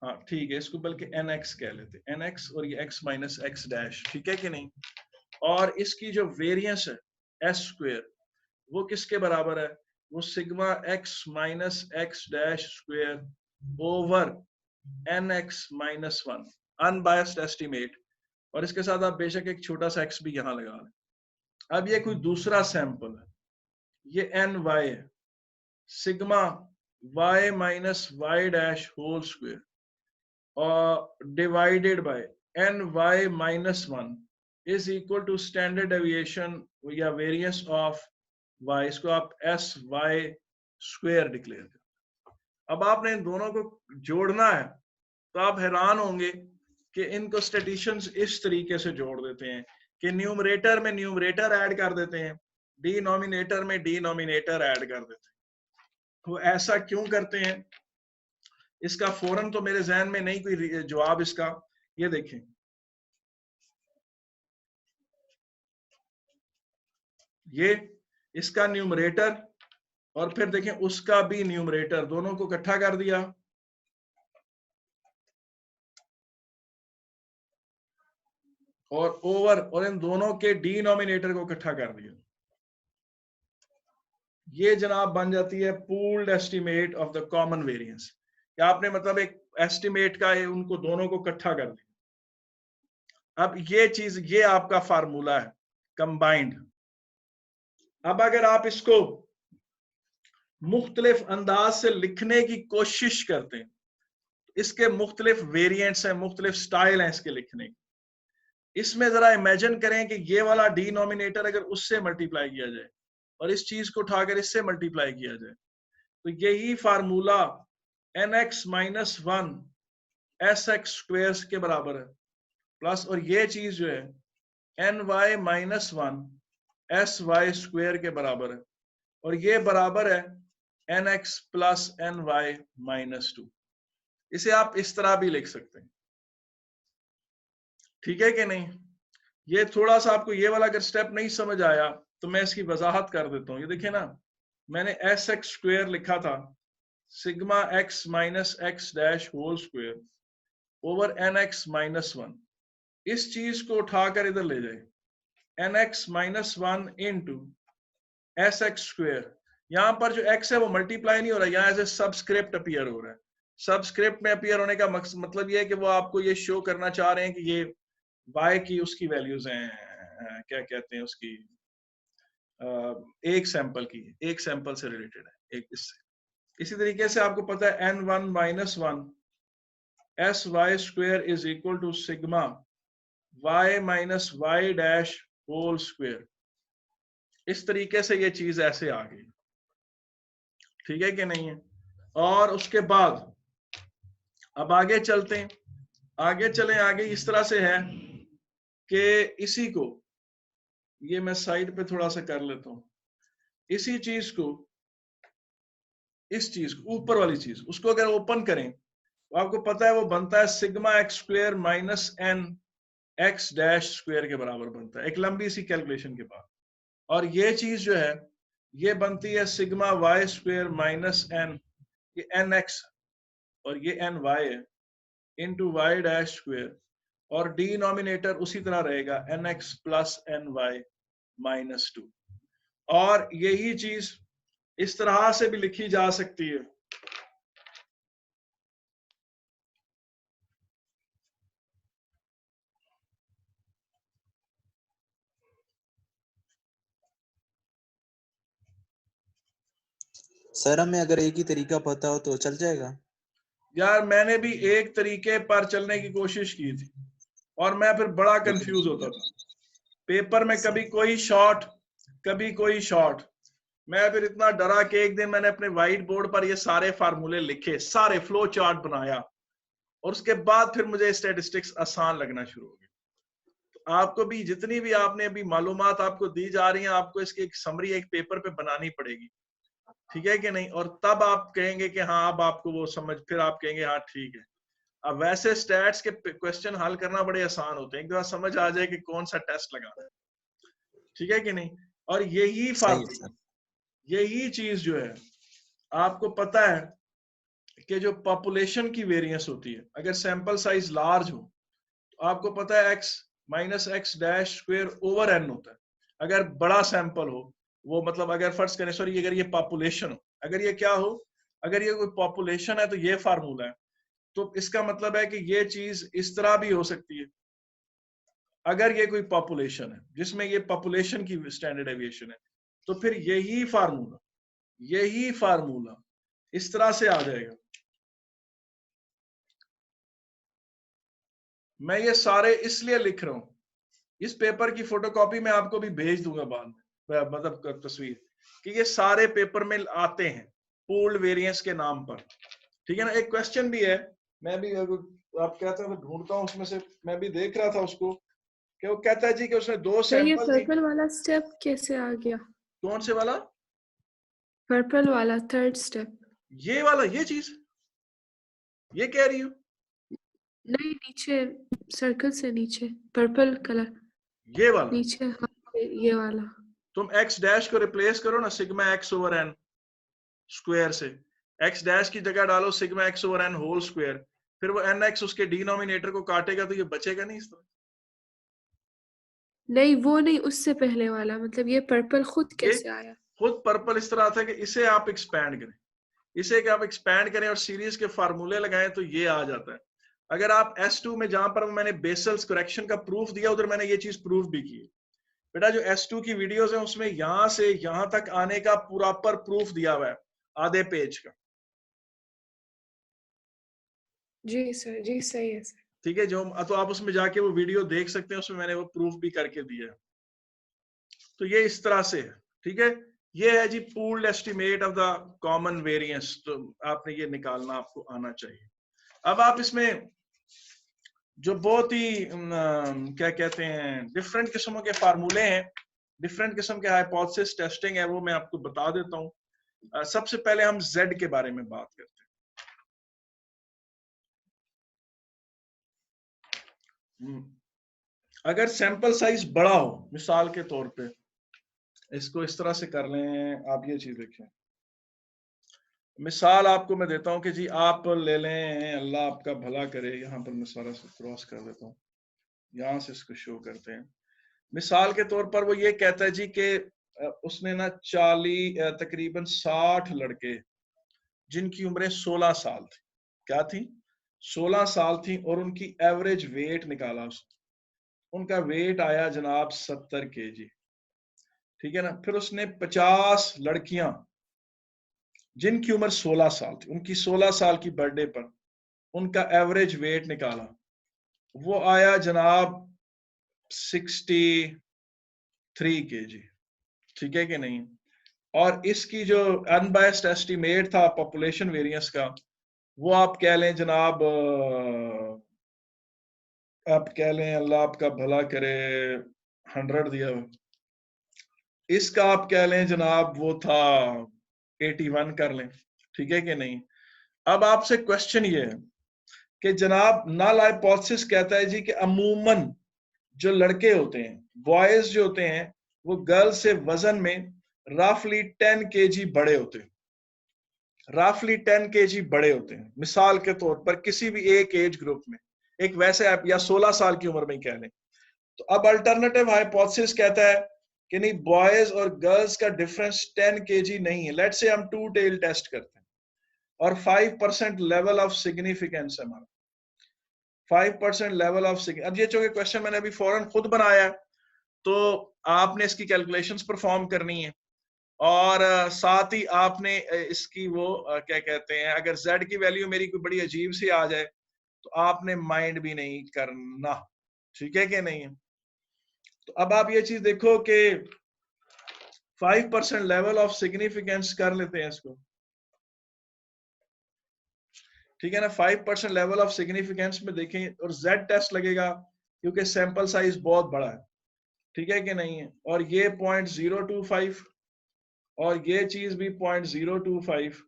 हाँ ठीक है, इसको बल्कि nx कह लेते हैं, nx, और ये x माइनस एक्स डैश, ठीक है कि नहीं। और इसकी जो वेरिएंस है s स्क्वायर, वो किसके बराबर है, वो sigma x minus x dash square over nx minus 1, unbiased estimate, और इसके साथ आप बेशक एक छोटा सा x भी यहां लगा लें। अब ये कोई दूसरा सैंपल है, ये ny है, sigma y minus y dash whole square और divided by ny minus 1 is equal to standard deviation या वेरिएंस ऑफ y, इसको आप एस वाई स्क्वायर डिक्लेयर कर। अब आपने इन दोनों को जोड़ना है तो आप हैरान होंगे कि इनको स्टैटिस्टिशियंस इस तरीके से जोड़ देते हैं कि न्यूमरेटर में न्यूमरेटर ऐड कर देते हैं, डिनोमिनेटर में डिनोमिनेटर ऐड कर देते हैं। वो ऐसा क्यों करते हैं, इसका फौरन तो मेरे जहन में नहीं कोई जवाब इसका। ये देखें, ये इसका न्यूमरेटर और फिर देखें उसका भी न्यूमरेटर, दोनों को इकट्ठा कर दिया और ओवर, और इन दोनों के डिनोमिनेटर को इकट्ठा कर दिया। ये जनाब बन जाती है pooled estimate of the common variance. या आपने मतलब एक एस्टिमेट का उनको दोनों को इकट्ठा कर दिया। अब ये चीज, ये आपका फार्मूला है कंबाइंड। अब अगर आप इसको मुख्तलिफ अंदाज से लिखने की कोशिश करते हैं, इसके मुख्तलिफ वेरिएंट्स हैं, मुख्तलिफ स्टाइल हैं इसके लिखने की। इसमें जरा इमेजिन करें कि ये वाला डिनोमिनेटर अगर उससे मल्टीप्लाई किया जाए और इस चीज को उठाकर इससे मल्टीप्लाई किया जाए, तो यही formula nx minus 1 sx square के बराबर है, प्लस और ये चीज जो है ny माइनस 1 sy स्क्वायर के बराबर है, और ये बराबर है nx प्लस ny माइनस 2। इसे आप इस तरह भी लिख सकते हैं, ठीक है कि नहीं। ये थोड़ा सा आपको ये वाला अगर स्टेप नहीं समझ आया तो मैं इसकी वजाहत कर देता हूं। ये देखिए ना, मैंने एस एक्स स्क्वायर लिखा था sigma x minus x dash whole square over n x minus 1। इस चीज को उठाकर इधर ले जाए, n x minus 1 into s x square. यहां पर जो एक्स है वो मल्टीप्लाई नहीं हो रहा, यहां एज ए सबस्क्रिप्ट अपीयर हो रहा है। सबस्क्रिप्ट में अपीयर होने का मतलब ये है कि वो आपको ये शो करना चाह रहे हैं कि ये y की उसकी वैल्यूज हैं, क्या कहते हैं उसकी, एक सैंपल की, एक सैंपल से रिलेटेड है एक इससे। इसी तरीके से आपको पता है n1 minus 1 sy square is equal to sigma y minus y dash whole square. इस तरीके से ये चीज ऐसे आ गई, ठीक है कि नहीं है। और उसके बाद अब आगे चलते हैं, आगे चलें। आगे इस तरह से है कि इसी को, ये मैं साइड पे थोड़ा सा कर लेता हूं, इसी चीज को, इस चीज को, ऊपर वाली चीज, उसको अगर ओपन करें तो आपको पता है वो बनता है sigma x square minus n x dash square के बराबर बनता है एक लंबी सी कैलकुलेशन के बाद। और ये चीज जो है ये बनती है sigma y square minus n, ये एन एक्स और ये एन वाई है, इंटू वाई डैश स्क्वायर, और डिनोमिनेटर उसी तरह रहेगा n x plus n y minus 2। और यही चीज इस तरह से भी लिखी जा सकती है, सर हमें अगर एक ही तरीका पता हो तो चल जाएगा। यार मैंने भी एक तरीके पर चलने की कोशिश की थी और मैं फिर बड़ा कंफ्यूज होता था पेपर में, कभी कोई शॉर्ट कभी कोई शॉर्ट। मैं फिर इतना डरा कि एक दिन मैंने अपने व्हाइट बोर्ड पर ये सारे फार्मूले लिखे, सारे फ्लो चार्ट बनाया, और उसके बाद फिर मुझे स्टैटिस्टिक्स आसान लगना शुरू हो गई। तो आपको भी जितनी भी आपने अभी मालूमात आपको दी जा रही हैं, आपको इसकी एक समरी एक पेपर पे बनानी पड़ेगी, ठीक है कि नहीं। और तब आप कहेंगे कि हाँ अब आपको वो समझ, फिर आप कहेंगे हाँ ठीक है। अब वैसे स्टैट्स के क्वेश्चन हल करना बड़े आसान होते हैं, एक दफा समझ आ जाए कि कौन सा टेस्ट लगाना है, ठीक है कि नहीं। और यही फार्मूला, यही चीज जो है आपको पता है कि जो पॉपुलेशन की वेरिएंस होती है, अगर सैंपल साइज लार्ज हो तो आपको पता है x minus x dash square over n होता है। अगर बड़ा सैंपल हो, वो मतलब अगर फर्ज करें, सॉरी अगर ये पॉपुलेशन हो, अगर ये क्या हो, अगर ये कोई पॉपुलेशन है तो ये फार्मूला है। तो इसका मतलब है कि ये चीज इस तरह भी हो सकती है, अगर ये कोई पॉपुलेशन है जिसमें ये पॉपुलेशन की स्टैंडर्ड डेविएशन है, तो फिर यही फार्मूला इस तरह से आ जाएगा। मैं ये सारे इसलिए लिख रहा हूं इस पेपर की फोटोकॉपी मैं आपको भी भेज दूंगा बाद में, मतलब तस्वीर, कि ये सारे पेपर में आते हैं पूल्ड वेरिएंस के नाम पर, ठीक है ना। एक क्वेश्चन भी है, मैं भी आप कहते हैं ढूंढता हूँ उसमें से, मैं भी देख रहा था उसको, कि वो कहता है जी कि उसने 2 सर ये सैंपल दी। पर्पल वाला स्टेप कैसे आ गया? कौन से वाला? पर्पल वाला थर्ड स्टेप। ये वाला, ये चीज, ये कह रही हूँ? नहीं, नीचे सर्कल से नीचे पर्पल कलर ये वाला नीचे, हाँ ये वाला। तुम x डैश को रिप्लेस करो ना sigma x over n square से, x डैश की जगह डालो sigma x over n whole square, फिर वो nx उसके डिनोमिनेटर को काटेगा तो ये बचेगा नहीं इस तरह। नहीं वो नहीं, उससे पहले वाला, मतलब ये पर्पल खुद ये कैसे आया? खुद पर्पल इस तरह आता है कि इसे आप एक्सपैंड करें, इसे कि आप एक्सपैंड करें और सीरीज के फार्मूले लगाएं तो ये आ जाता है। अगर आप S2 में, जहां पर मैंने बेसल्स करेक्शन का प्रूफ दिया, उधर मैंने ये चीज प्रूफ भी की है। बेटा जो S2 की वीडियोस है उसमें यहां से यहां तक आने का प्रॉपर प्रूफ दिया हुआ है, आधे पेज का। जी सर, जी सही है सर। ठीक है, जो तो आप उसमें जाके वो वीडियो देख सकते हैं, उसमें मैंने वो प्रूफ भी करके दिया है। तो ये इस तरह से है, ठीक है। ये है जी pooled estimate of the common variance, तो आपने ये निकालना आपको आना चाहिए। अब आप इसमें जो बहुत ही क्या कहते हैं डिफरेंट किस्मों के फार्मूले हैं, डिफरेंट किस्म के हाइपोथेसिस टेस्टिंग है, वो मैं आपको बता देता हूं। सबसे पहले हम Z के बारे में बात करते हैं। अगर सैंपल साइज बड़ा हो, मिसाल के तौर पे इसको इस तरह से कर लें, आप ये चीज देखें, मिसाल आपको मैं देता हूं कि जी आप ले लें, अल्लाह आपका भला करे, यहां पर मैं सारा क्रॉस कर देता हूं, यहां से इसको शो करते हैं। मिसाल के तौर पर वो ये कहता है जी कि उसने ना 40 तकरीबन 60 लड़के जिनकी उम्रें 16 साल थी, क्या थी, 16 साल थी, और उनकी एवरेज वेट निकाला उसने, उनका वेट आया जनाब 70 kg, ठीक है ना। फिर उसने 50 लड़कियां जिनकी उम्र 16 साल थी, उनकी 16 साल की बर्थडे पर उनका एवरेज वेट निकाला, वो आया जनाब 63 kg, ठीक है कि नहीं। और इसकी जो अनबायस्ड एस्टिमेट था पॉपुलेशन वेरिएंस का, वो आप कह लें जनाब, आप कह लें अल्लाह आपका भला करे 100 दिया, इसका आप कह लें जनाब वो था 81 कर लें, ठीक है कि नहीं। अब आपसे क्वेश्चन ये है कि जनाब नल हाइपोथेसिस कहता है जी कि अमूमन जो लड़के होते हैं, बॉयज जो होते हैं, वो गर्ल्स से वजन में रफली 10 kg बड़े होते हैं, रफली 10 kg बड़े होते हैं, मिसाल के तौर पर किसी भी एक एज ग्रुप में, एक वैसे आप या 16 साल की उम्र में कह लें। तो अब अल्टरनेटिव हाइपोथेसिस कहता है कि नहीं, बॉयज और गर्ल्स का डिफरेंस 10 kg नहीं है। लेट्स से हम 2 टेल टेस्ट करते हैं और 5% लेवल ऑफ सिग्निफिकेंस है हमारा, 5% लेवल ऑफ सिग्निफिकेंस। अब ये चूंकि क्वेश्चन मैंने अभी फौरन खुद बनाया है, तो आपने इसकी कैलकुलेशंस परफॉर्म करनी है, और साथ ही आपने इसकी वो क्या कहते हैं, अगर Z की वैल्यू मेरी कोई बड़ी अजीब सी आ जाए तो आपने माइंड भी नहीं करना, ठीक है कि नहीं। तो अब आप ये चीज देखो कि 5% लेवल ऑफ सिग्निफिकेंस कर लेते हैं इसको, ठीक है ना। 5% लेवल ऑफ सिग्निफिकेंस में देखें और Z टेस्ट लगेगा क्योंकि सैंपल साइज बहुत बड़ा है, ठीक है कि नहीं है। और ये 0.025 और ये चीज भी 0.025,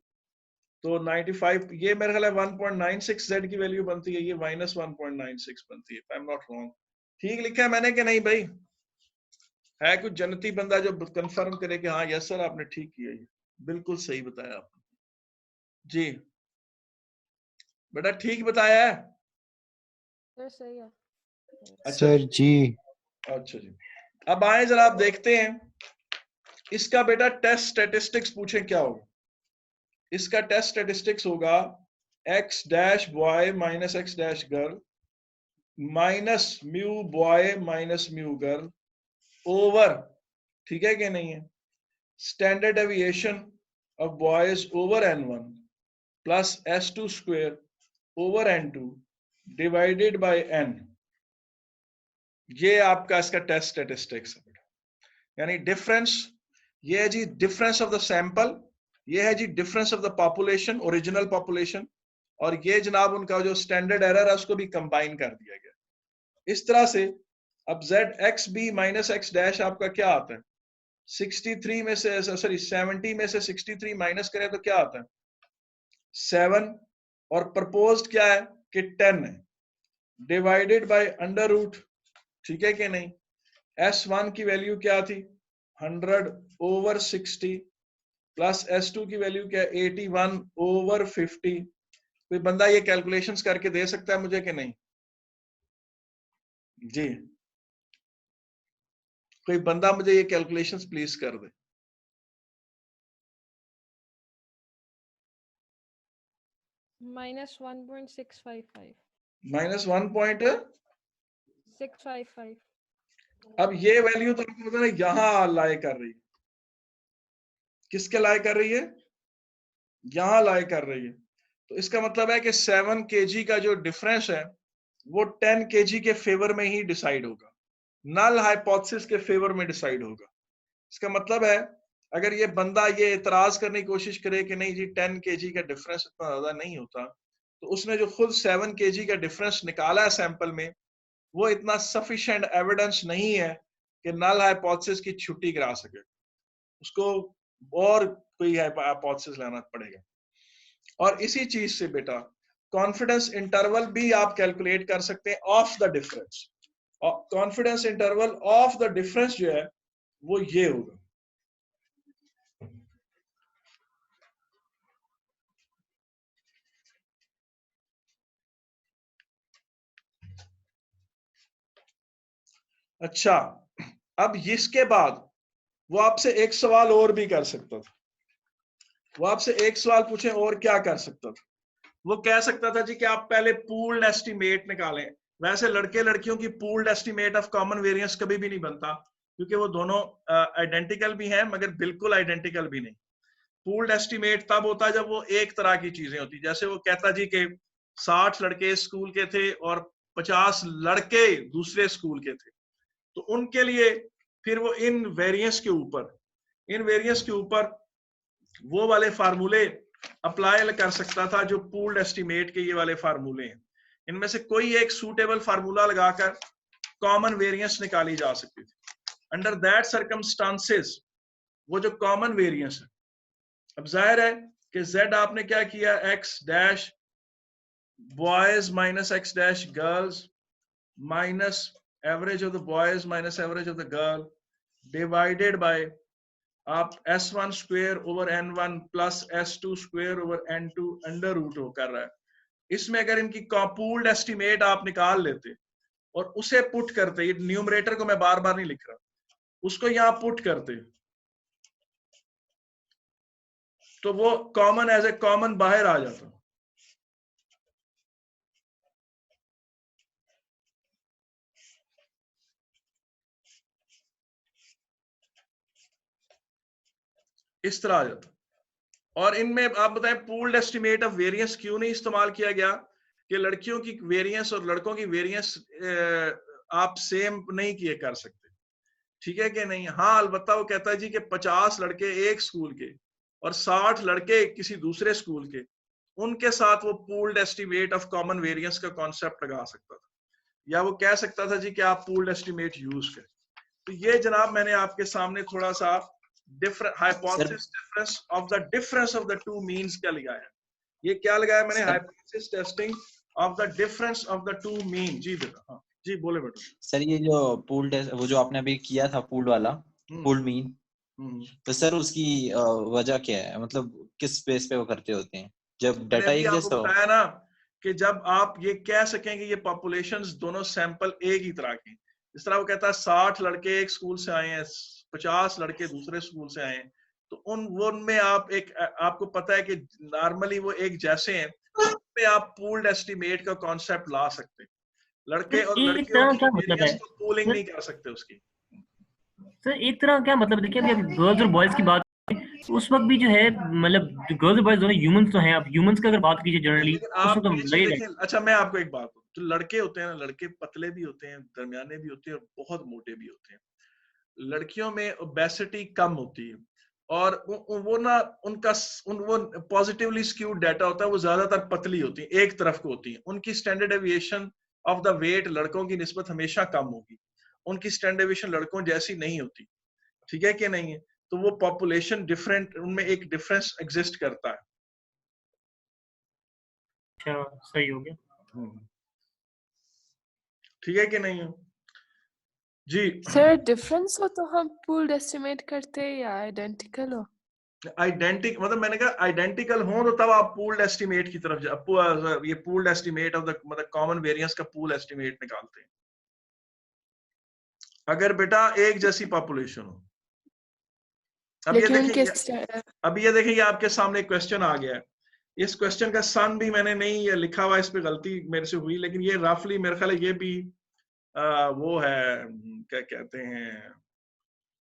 तो 95, ये मेरे ख्याल है 1.96 Z की वैल्यू बनती है, ये -1.96 बनती है, आई एम नॉट रॉन्ग। ठीक लिखा है मैंने कि नहीं भाई? है कुछ जन्नती बंदा जो कंफर्म करे कि हाँ यस सर आपने ठीक किया, ये बिल्कुल सही बताया आपने जी, बेटा ठीक बताया है। सर सही है। अच्छा सर जी। अच्छा जी, अब आए जरा आप देखते हैं इसका बेटा टेस्ट स्टेटिस्टिक्स पूछे क्या होगा। इसका टेस्ट स्टेटिस्टिक्स होगा x dash boy minus x dash girl minus mu boy minus mu girl over, ठीक है कि नहीं है, standard deviation of boys over n1 plus s2 square over n2 divided by n। ये आपका इसका टेस्ट स्टेटिस्टिक्स है, यानी डिफरेंस ये है जी डिफरेंस ऑफ द सैंपल, ये है जी difference of the population, original population, और ये जनाब उनका जो स्टैंडर्ड एरर है उसको भी कंबाइन कर दिया गया। इस तरह से अब ZXB माइनस X डैश आपका क्या आता है, 63 में से सॉरी 70 में से 63 माइनस करें तो क्या आता है 7, और प्रपोज्ड क्या है कि 10 है, डिवाइडेड बाय अंडर रूट, ठीक है कि नहीं। S1 की वैल्यू क्या थी 100/60 प्लस S2 की वैल्यू क्या है 81/50। कोई बंदा ये कैलकुलेशंस करके दे सकता है मुझे कि नहीं जी, कोई बंदा मुझे ये कैलकुलेशंस प्लीज कर दे। -1.655 -1.655। अब ये वैल्यू तो आपको पता है यहां लाई कर रही है, किसके लाई कर रही है, यहां लाई कर रही है। तो इसका मतलब है कि 7 kg का जो डिफरेंस है वो 10 kg के फेवर में ही डिसाइड होगा, नल हाइपोथेसिस के फेवर में डिसाइड होगा। इसका मतलब है अगर ये बंदा ये इतराज करने की कोशिश करे कि नहीं जी 10 kg का डिफरेंस इतना ज्यादा नहीं होता, तो उसने जो खुद 7 kg का डिफरेंस निकाला है सैंपल में वो इतना सफिशिएंट एविडेंस नहीं है कि नल हाइपोथेसिस की छुट्टी करा सके, उसको और कोई हाइपोथेसिस लाना पड़ेगा। और इसी चीज से बेटा कॉन्फिडेंस इंटरवल भी आप कैलकुलेट कर सकते हैं ऑफ द डिफरेंस, और confidence interval of the difference जो है वो ये होगा, अच्छा। अब इसके बाद वो आपसे एक सवाल और भी कर सकता था, वो आपसे एक सवाल पूछे और क्या कर सकता था, वो कह सकता था जी कि आप पहले पूल्ड एस्टिमेट निकालें। वैसे लड़के लड़कियों की pooled estimate of common variance कभी भी नहीं बनता, क्योंकि वो दोनों आइडेंटिकल भी हैं मगर बिल्कुल आइडेंटिकल भी नहीं। पूल्ड एस्टिमेट तब होता है जब वो एक तरह की चीजें होती, जैसे वो कहता जी कि 60 लड़के स्कूल के थे और 50 लड़के दूसरे स्कूल के थे, तो उनके लिए फिर वो इन वेरिएंस के ऊपर वो वाले फार्मूले अप्लाई कर सकता था जो पूल्ड एस्टिमेट के ये वाले फार्मूले हैं। इनमें से कोई एक सूटेबल फार्मूला लगाकर कॉमन वेरिएंस निकाली जा सकती थी। अंडर दैट सर्कमस्टांसेस वो जो कॉमन वेरिएंस है, अब जाहिर है कि Z आपने क्या किया, X dash boys minus X dash girls minus average of the boys minus average of the girl divided by आप S1 square over N1 plus S2 square over N2 under root हो कर रहा है। इसमें अगर इनकी पूल्ड एस्टिमेट आप निकाल लेते और उसे पुट करते, ये न्यूमरेटर को मैं बार बार नहीं लिख रहा, उसको यहां पुट करते तो वो कॉमन एज ए कॉमन बाहर आ जाता। इस तरह आ जाता। और इनमें आप बताएं पूल्ड एस्टिमेट ऑफ वेरिएंस क्यों नहीं इस्तेमाल किया गया, कि लड़कियों की वेरिएंस और लड़कों की वेरिएंस आप सेम नहीं किए कर सकते, ठीक है कि नहीं। हाँ अलबत्ता वो कहता है जी कि 50 लड़के एक स्कूल के और 60 लड़के किसी दूसरे स्कूल के, उनके साथ वो pooled estimate of common variance का कॉन्सेप्ट लगा सकता था, या वो कह सकता था जी कि आप पूल्ड एस्टिमेट यूज करें। तो ये जनाब मैंने आपके सामने थोड़ा सा different hypothesis difference of the two means क्या लगाया, ये क्या लगाया मैंने, hypothesis testing of the difference of the two mean. जी बेटा, हाँ जी बोले बेटा। सर ये जो पूल्ड वो जो आपने अभी किया था पूल्ड वाला पूल्ड मीन, तो सर उसकी वजह क्या है, मतलब किस बेस पे वो करते होते हैं जब डाटा एक जैसा हो? बताया ना कि जब आप ये कह सकें कि ये पॉपुलेशंस दोनों सैंपल एक ही तरह की, इस तरह वो कहता है 60 लड़के एक स्कूल से आए हैं, 50 लड़के दूसरे स्कूल से आए हैं, तो उनमें आप एक आपको पता है कि नॉर्मली वो एक जैसे हैं, पे आप पूल्ड एस्टिमेट का कॉन्सेप्ट ला सकते हैं। लड़के और लड़कियों की वेरिएंस को पूलिंग नहीं कर सकते उसकी। सर एक तरह क्या मतलब, देखिए अभी गर्ल्स और बॉयज की बात उस वक्त भी जो है, मतलब गर्ल्स और बॉयज दोनों ह्यूमंस तो हैं। अब ह्यूमंस की अगर बात कीजिए जनरली उस वक्त लगेगा। अच्छा मैं आपको एक बात जो लड़के होते हैं ना, लड़के पतले भी होते हैं, दरमियाने भी होते हैं और बहुत मोटे भी होते हैं। लड़कियों में ओबेसिटी कम होती है और वो ना उनका वो पॉजिटिवली स्क्यूड डाटा होता है, वो ज्यादातर पतली होती है, एक तरफ को होती है। उनकी standard deviation of the weight लड़कों की निस्बत हमेशा कम होगी, उनकी स्टैंडर्ड डेविएशन लड़कों जैसी नहीं होती। ठीक है कि नहीं है? तो वो पॉपुलेशन डिफरेंट, उनमें एक डिफरेंस एग्जिस्ट करता है। अच्छा, सही हो गया। ठीक है कि नहीं है जी? सर डिफरेंस हो तो हम पूल्ड एस्टिमेट करते हैं या आइडेंटिकल हो? आइडेंटिक मतलब मैंने कहा आइडेंटिकल हो तो तब आप पूल्ड एस्टिमेट की तरफ ये पूल्ड एस्टिमेट ऑफ द मतलब कॉमन वेरिएंस का पूल एस्टिमेट निकालते हैं। अगर बेटा एक जैसी पॉपुलेशन हो, अब ये देखिए, अभी ये देखिए आपके सामने क्वेश्चन आ गया है। इस क्वेश्चन का सन भी मैंने नहीं ये लिखा हुआ, इस पे गलती मेरे से हुई, लेकिन ये रफली मेरे ख्याल ये भी वो है, क्या कहते हैं,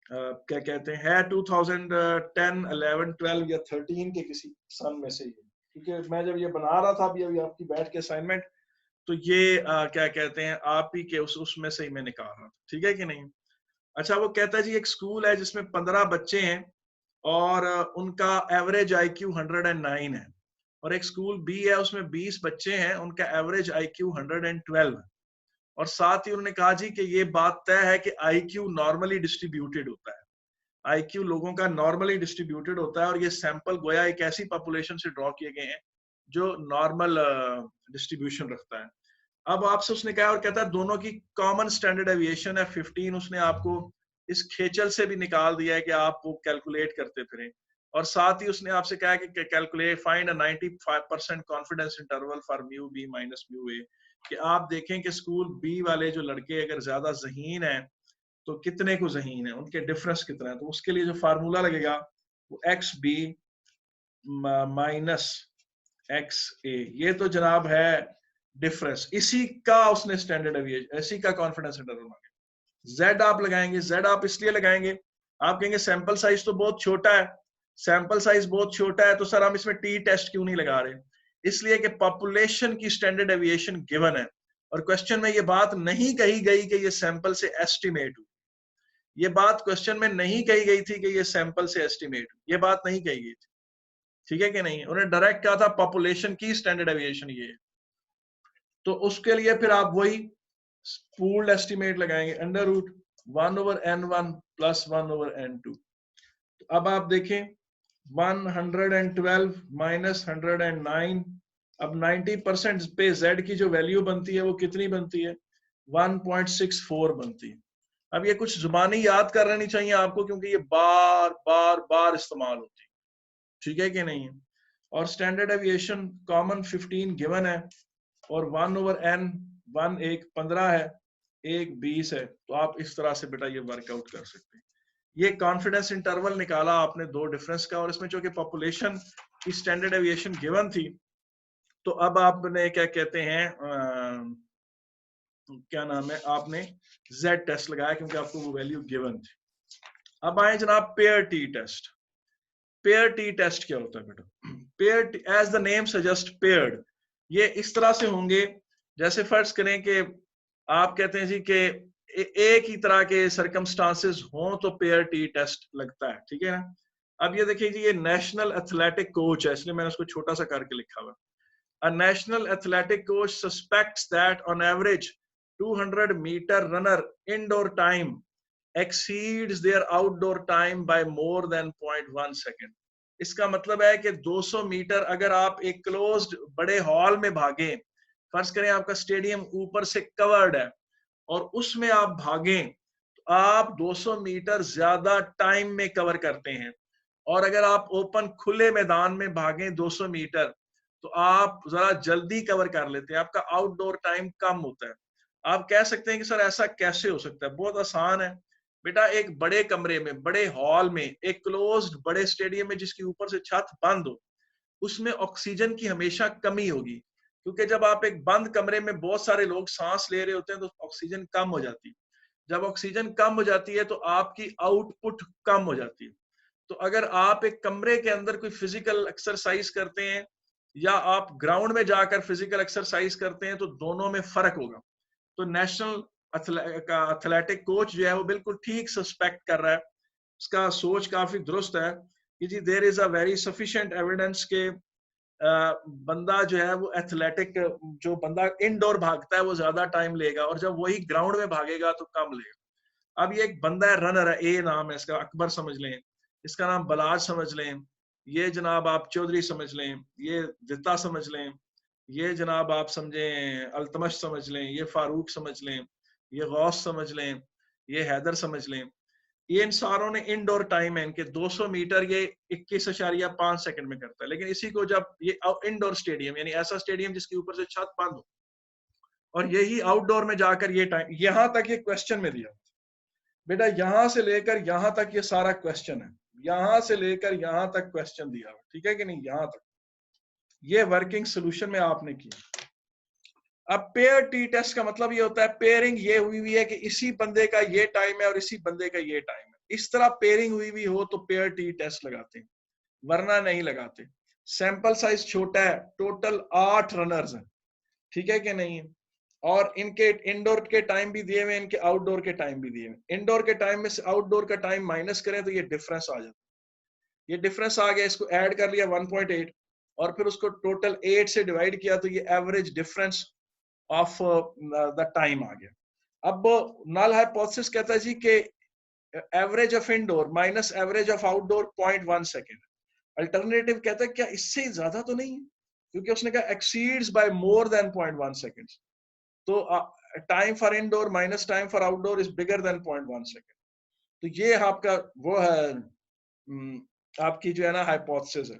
क्या कहते हैं, है 2010, 11, 12 या 13 के किसी सन में से ही। क्योंकि मैं जब ये बना रहा था अभी आपकी बैठ के असाइनमेंट, तो ये क्या कहते हैं आप ही के उसमें से ही मैं निकाल रहा था। ठीक है कि नहीं? अच्छा, वो कहता है जी एक स्कूल है जिसमें 15 बच्चे हैं और उनका एवरेज IQ 109 है, और एक स्कूल बी है उसमें 20 बच्चे हैं, उनका एवरेज IQ 112 है, और साथ ही उन्होंने कहा जी कि ये बात तय है कि IQ नॉर्मली डिस्ट्रीब्यूटेड होता है, IQ लोगों का नॉर्मली डिस्ट्रीब्यूटेड होता है, और ये सैंपल गोया एक ऐसी पॉपुलेशन से ड्रॉ किए गए हैं जो नॉर्मल डिस्ट्रीब्यूशन रखता है। अब आपसे उसने कहा और कहता है दोनों की कॉमन स्टैंडर्ड एविएशन है 15, उसने आपको इस खेचल से भी निकाल दिया है कि आप वो कैलकुलेट करते फिरें, और साथ ही उसने आपसे कहा कि calculate find a 95% confidence interval for mu B minus mu A, कि आप देखें कि स्कूल बी वाले जो लड़के अगर ज्यादा ज़हीन है तो कितने को ज़हीन है, उनके डिफरेंस कितना है। तो उसके लिए जो फार्मूला लगेगा वो एक्स बी माइनस एक्स ए, ये तो जनाब है डिफरेंस, इसी का उसने स्टैंडर्ड डेविएशन, इसी का कॉन्फिडेंस इंटरवल मांगे। जेड आप लगाएंगे, जेड आप इसलिए लगाएंगे, आप कहेंगे सैंपल साइज तो बहुत छोटा है, सैंपल साइज बहुत छोटा है तो सर हम इसमें टी टेस्ट क्यों नहीं लगा रहे? इसलिए कि पॉपुलेशन की स्टैंडर्ड डेविएशन गिवन है, और क्वेश्चन में ये बात नहीं कही गई कि ये सैंपल से एस्टिमेट हो, ये बात क्वेश्चन में नहीं कही गई थी कि ये सैंपल से एस्टिमेट हो, ये बात नहीं कही गई थी। ठीक है कि नहीं? उन्होंने डायरेक्ट कहा था पॉपुलेशन की स्टैंडर्ड डेविएशन ये है। तो उसके लिए फिर आप वही पूल्ड एस्टिमेट लगाएंगे, under root 1/n1 plus 1/n2। अब आप देखें 112 माइनस 109, अब 90% पे z की जो वैल्यू बनती है वो कितनी बनती है? 1.64 बनती है। अब ये कुछ जुबानी याद कर लेनी चाहिए आपको, क्योंकि ये बार बार बार इस्तेमाल होती है। ठीक है कि नहीं? और स्टैंडर्ड एविएशन कॉमन 15 गिवन है, और 1/n 1 एक 15 है, एक 20 है, तो आप इस तरह से बेटा ये वर्कआउट कर सकते हैं। ये कॉन्फिडेंस इंटरवल निकाला आपने दो डिफरेंस का, और इसमें चूंकि पॉपुलेशन की स्टैंडर्ड एविएशन गिवन थी, तो अब आपने क्या कहते हैं क्या नाम है, आपने Z टेस्ट लगाया क्योंकि आपको वो वैल्यू गिवन थी। अब आए जनाब pair t test. Pair t test क्या होता है बेटा? Pair as the name suggest paired, ये इस तरह से होंगे जैसे फर्ज करें कि आप कहते हैं जी कि एक ही तरह के सर्कमस्टांसेस हों तो पेयर टी टेस्ट लगता है। ठीक है ना? अब ये देखिए जी, ये नेशनल एथलेटिक कोच है, इसलिए मैंने उसको छोटा सा करके लिखा हुआ। A national athletic coach suspects that on average 200 meter runner indoor time exceeds their outdoor time by more than 0.1 second. इसका मतलब है कि 200 मीटर अगर आप एक क्लोज्ड बड़े हॉल में भागें, फर्ज करें आपका स्टेडियम ऊपर से कवर्ड है और उसमें आप भागें, तो आप 200 मीटर ज्यादा टाइम में कवर करते हैं, और अगर आप ओपन खुले मैदान में भागें 200 मीटर तो आप जरा जल्दी कवर कर लेते हैं, आपका आउटडोर टाइम कम होता है। आप कह सकते हैं कि सर ऐसा कैसे हो सकता है? बहुत आसान है बेटा, एक बड़े कमरे में, बड़े हॉल में, एक क्लोज्ड बड़े स्टेडियम में जिसकी ऊपर से छत बंद हो, उसमें ऑक्सीजन की हमेशा कमी होगी, क्योंकि जब आप एक बंद कमरे में बहुत सारे लोग सांस ले रहे होते हैं तो ऑक्सीजन कम हो जाती है। जब ऑक्सीजन कम हो जाती है तो आपकी आउटपुट कम हो जाती है। तो अगर आप एक कमरे के अंदर कोई फिजिकल एक्सरसाइज करते हैं या आप ग्राउंड में जाकर फिजिकल एक्सरसाइज करते हैं, तो दोनों में फर्क होगा। तो नेशनल का एथलेटिक कोच जो है वो बिल्कुल ठीक सस्पेक्ट कर रहा है, उसका सोच काफी दुरुस्त है कि जी there is a very sufficient evidence के बंदा जो है वो एथलेटिक, जो बंदा इनडोर भागता है वो ज्यादा टाइम लेगा, और जब वही ग्राउंड में भागेगा तो कम लेगा। अब ये एक बंदा है, रनर है, ए नाम है इसका, अकबर समझ लें, इसका नाम बलाज समझ लें, ये जनाब आप चौधरी समझ लें, ये दिता समझ लें, ये जनाब आप समझें अल्तमश समझ लें, ये फारूक समझ लें, ये गौस समझ लें, ये हैदर समझ लें। ये इन सारों ने इनडोर टाइम है इनके 200 मीटर ये 21.5 सेकंड में करता है। लेकिन इसी को जब ये इनडोर स्टेडियम, यानी ऐसा स्टेडियम जिसके ऊपर से छत बंद हो, और यही आउटडोर में जाकर ये टाइम, यहां तक ये क्वेश्चन में दिया बेटा, यहां से लेकर यहां तक ये सारा क्वेश्चन है, यहां से लेकर यहां तक क्वेश्चन दिया हुआ, ठीक है कि नहीं, यहां तक ये वर्किंग सोल्यूशन में आपने किया। अब पेयर टी टेस्ट का मतलब ये होता है, पेयरिंग ये हुई है कि इसी बंदे का ये टाइम है और इसी बंदे का ये टाइम है। इस तरह पेयरिंग हुई हो तो पेयर टी टेस्ट लगाते हैं, वरना नहीं लगाते। सैंपल साइज छोटा है, टोटल 8 रनर्स हैं, ठीक है कि नहीं, और इनके इंडोर के टाइम भी दिए हुए, इनके आउटडोर के टाइम भी दिए हुए। इंडोर के टाइम में से आउटडोर का टाइम माइनस करें तो ये डिफरेंस आ जाता है। ये डिफरेंस आ गया, इसको ऐड कर लिया 1.8 और फिर उसको टोटल 8 से डिवाइड किया तो ये average difference of the time आ गया। अब नल हाइपोथेसिस कहता है जी कि average of indoor minus average of outdoor 0.1 second. Alternative कहता है क्या इससे ज्यादा तो नहीं है, क्योंकि उसने कहा exceeds by more than 0.1 seconds, तो time for indoor minus time for outdoor is bigger than 0.1 second. तो ये आपका वो है, आपकी जो है ना हाइपोथेसिस है।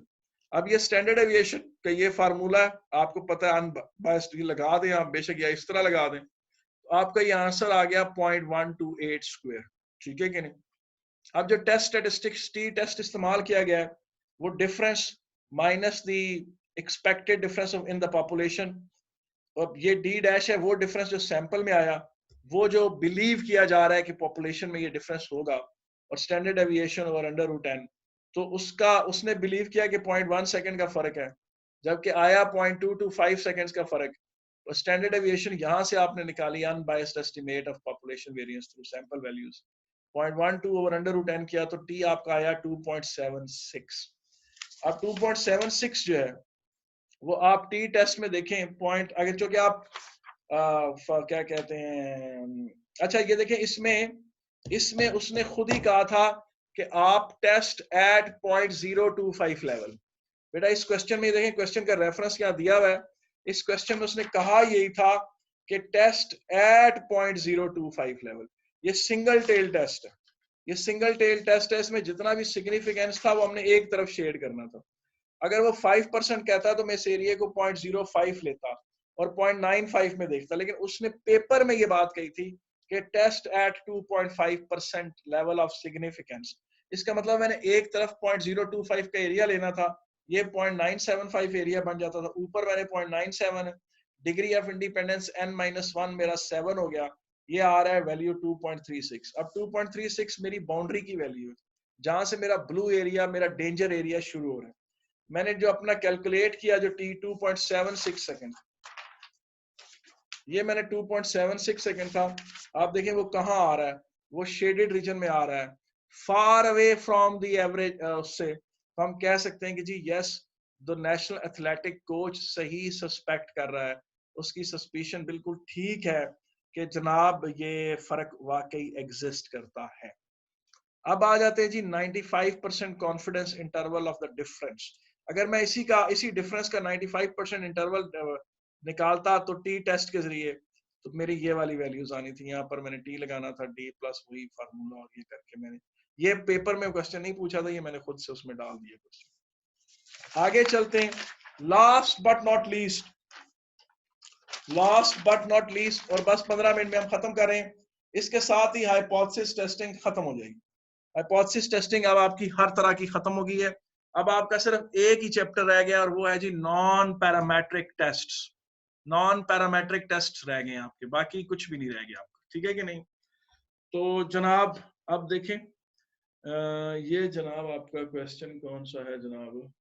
अब ये स्टैंडर्ड एविएशन का ये फार्मूला है, आपको पता है, अनबायस्ड लगा दें आप बेशक या इस तरह लगा दें, तो आपका ये आंसर आ गया 0.128 स्क्वायर, ठीक है कि नहीं। अब जो टेस्ट स्टैटिस्टिक्स टी टेस्ट इस्तेमाल किया गया है वो difference minus the expected difference in the population, अब ये डी डैश है वो डिफरेंस जो सैंपल में आया, वो जो बिलीव किया जा रहा है कि पॉपुलेशन में ये डिफरेंस होगा, और स्टैंडर्ड एविएशन ओवर √10, तो उसका उसने बिलीव किया कि 0.1 सेकंड का फर्क है, जबकि आया 0.225 सेकंड्स का फर्क। और स्टैंडर्ड एविएशन यहां से आपने निकाली unbiased estimate of population variance through sample values, 0.12 over √10 किया तो टी आपका आया 2.76। अब 2.76 जो है वो आप टी टेस्ट में देखें पॉइंट आगे, चूंकि आप क्या कहते हैं, अच्छा ये देखें, इसमें उसने खुद ही कहा था कि आप टेस्ट एट 0.025 लेवल। बेटा इस क्वेश्चन में देखें, क्वेश्चन का रेफरेंस क्या दिया हुआ है, इस क्वेश्चन में उसने कहा यही था कि टेस्ट एट 0.025 लेवल। ये सिंगल टेल टेस्ट है, ये सिंगल टेल टेस्ट है, इसमें जितना भी सिग्निफिकेंस था वो हमने एक तरफ शेड करना था। अगर वो 5% कहता तो मैं इस एरिया को 0.05 लेता और 0.95 में देखता, लेकिन उसने पेपर में ये बात कही थी कि test at 2.5% level of significance. इसका मतलब मैंने एक तरफ 0.025 का एरिया लेना था, ये 0.975 एरिया बन जाता था, ऊपर मैंने 0.97, डिग्री ऑफ इंडिपेंडेंस n-1 मेरा 7 हो गया, ये आ रहा है वैल्यू 2.36। अब 2.36 मेरी बाउंड्री की वैल्यू है, जहां से मेरा ब्लू एरिया, मेरा डेंजर एरिया शुरू हो रहा है। मैंने जो अपना कैलकुलेट किया जो टी 2.76 सेकंड, ये मैंने 2.76 सेकंड था, आप देखें वो कहाँ आ रहा है, वो शेडेड रीजन में आ रहा है, far away from the average. उससे तो हम कह सकते हैं कि जी yes, the national athletic coach सही सस्पेक्ट कर रहा है, उसकी सस्पिशन बिल्कुल ठीक है कि जनाब ये फर्क वाकई एग्जिस्ट करता है। अब आ जाते हैं जी 95% confidence interval of the difference. अगर मैं इसी डिफरेंस का 95% इंटरवल निकालता तो टी टेस्ट के जरिए, तो मेरी ये वाली वैल्यूज आनी थी, यहाँ पर मैंने टी लगाना था, डी प्लस वही फार्मूला, और ये करके मैंने, ये पेपर में क्वेश्चन नहीं पूछा था, ये मैंने खुद से उसमें डाल दिया क्वेश्चन। आगे चलते हैं, लास्ट बट नॉट लीस्ट, और बस 15 मिनट में हम खत्म करें, इसके साथ ही हाइपोथेसिस टेस्टिंग खत्म हो जाएगी। हाइपोथेसिस टेस्टिंग अब आपकी हर तरह की खत्म हो गई है, अब आपका सिर्फ एक ही चैप्टर रह गया और वो है जी non parametric tests. Non parametric test रह गए आपके, बाकी कुछ भी नहीं रह गया आपका, ठीक है कि नहीं। तो जनाब अब देखें, ये जनाब आपका क्वेश्चन कौन सा है जनाब,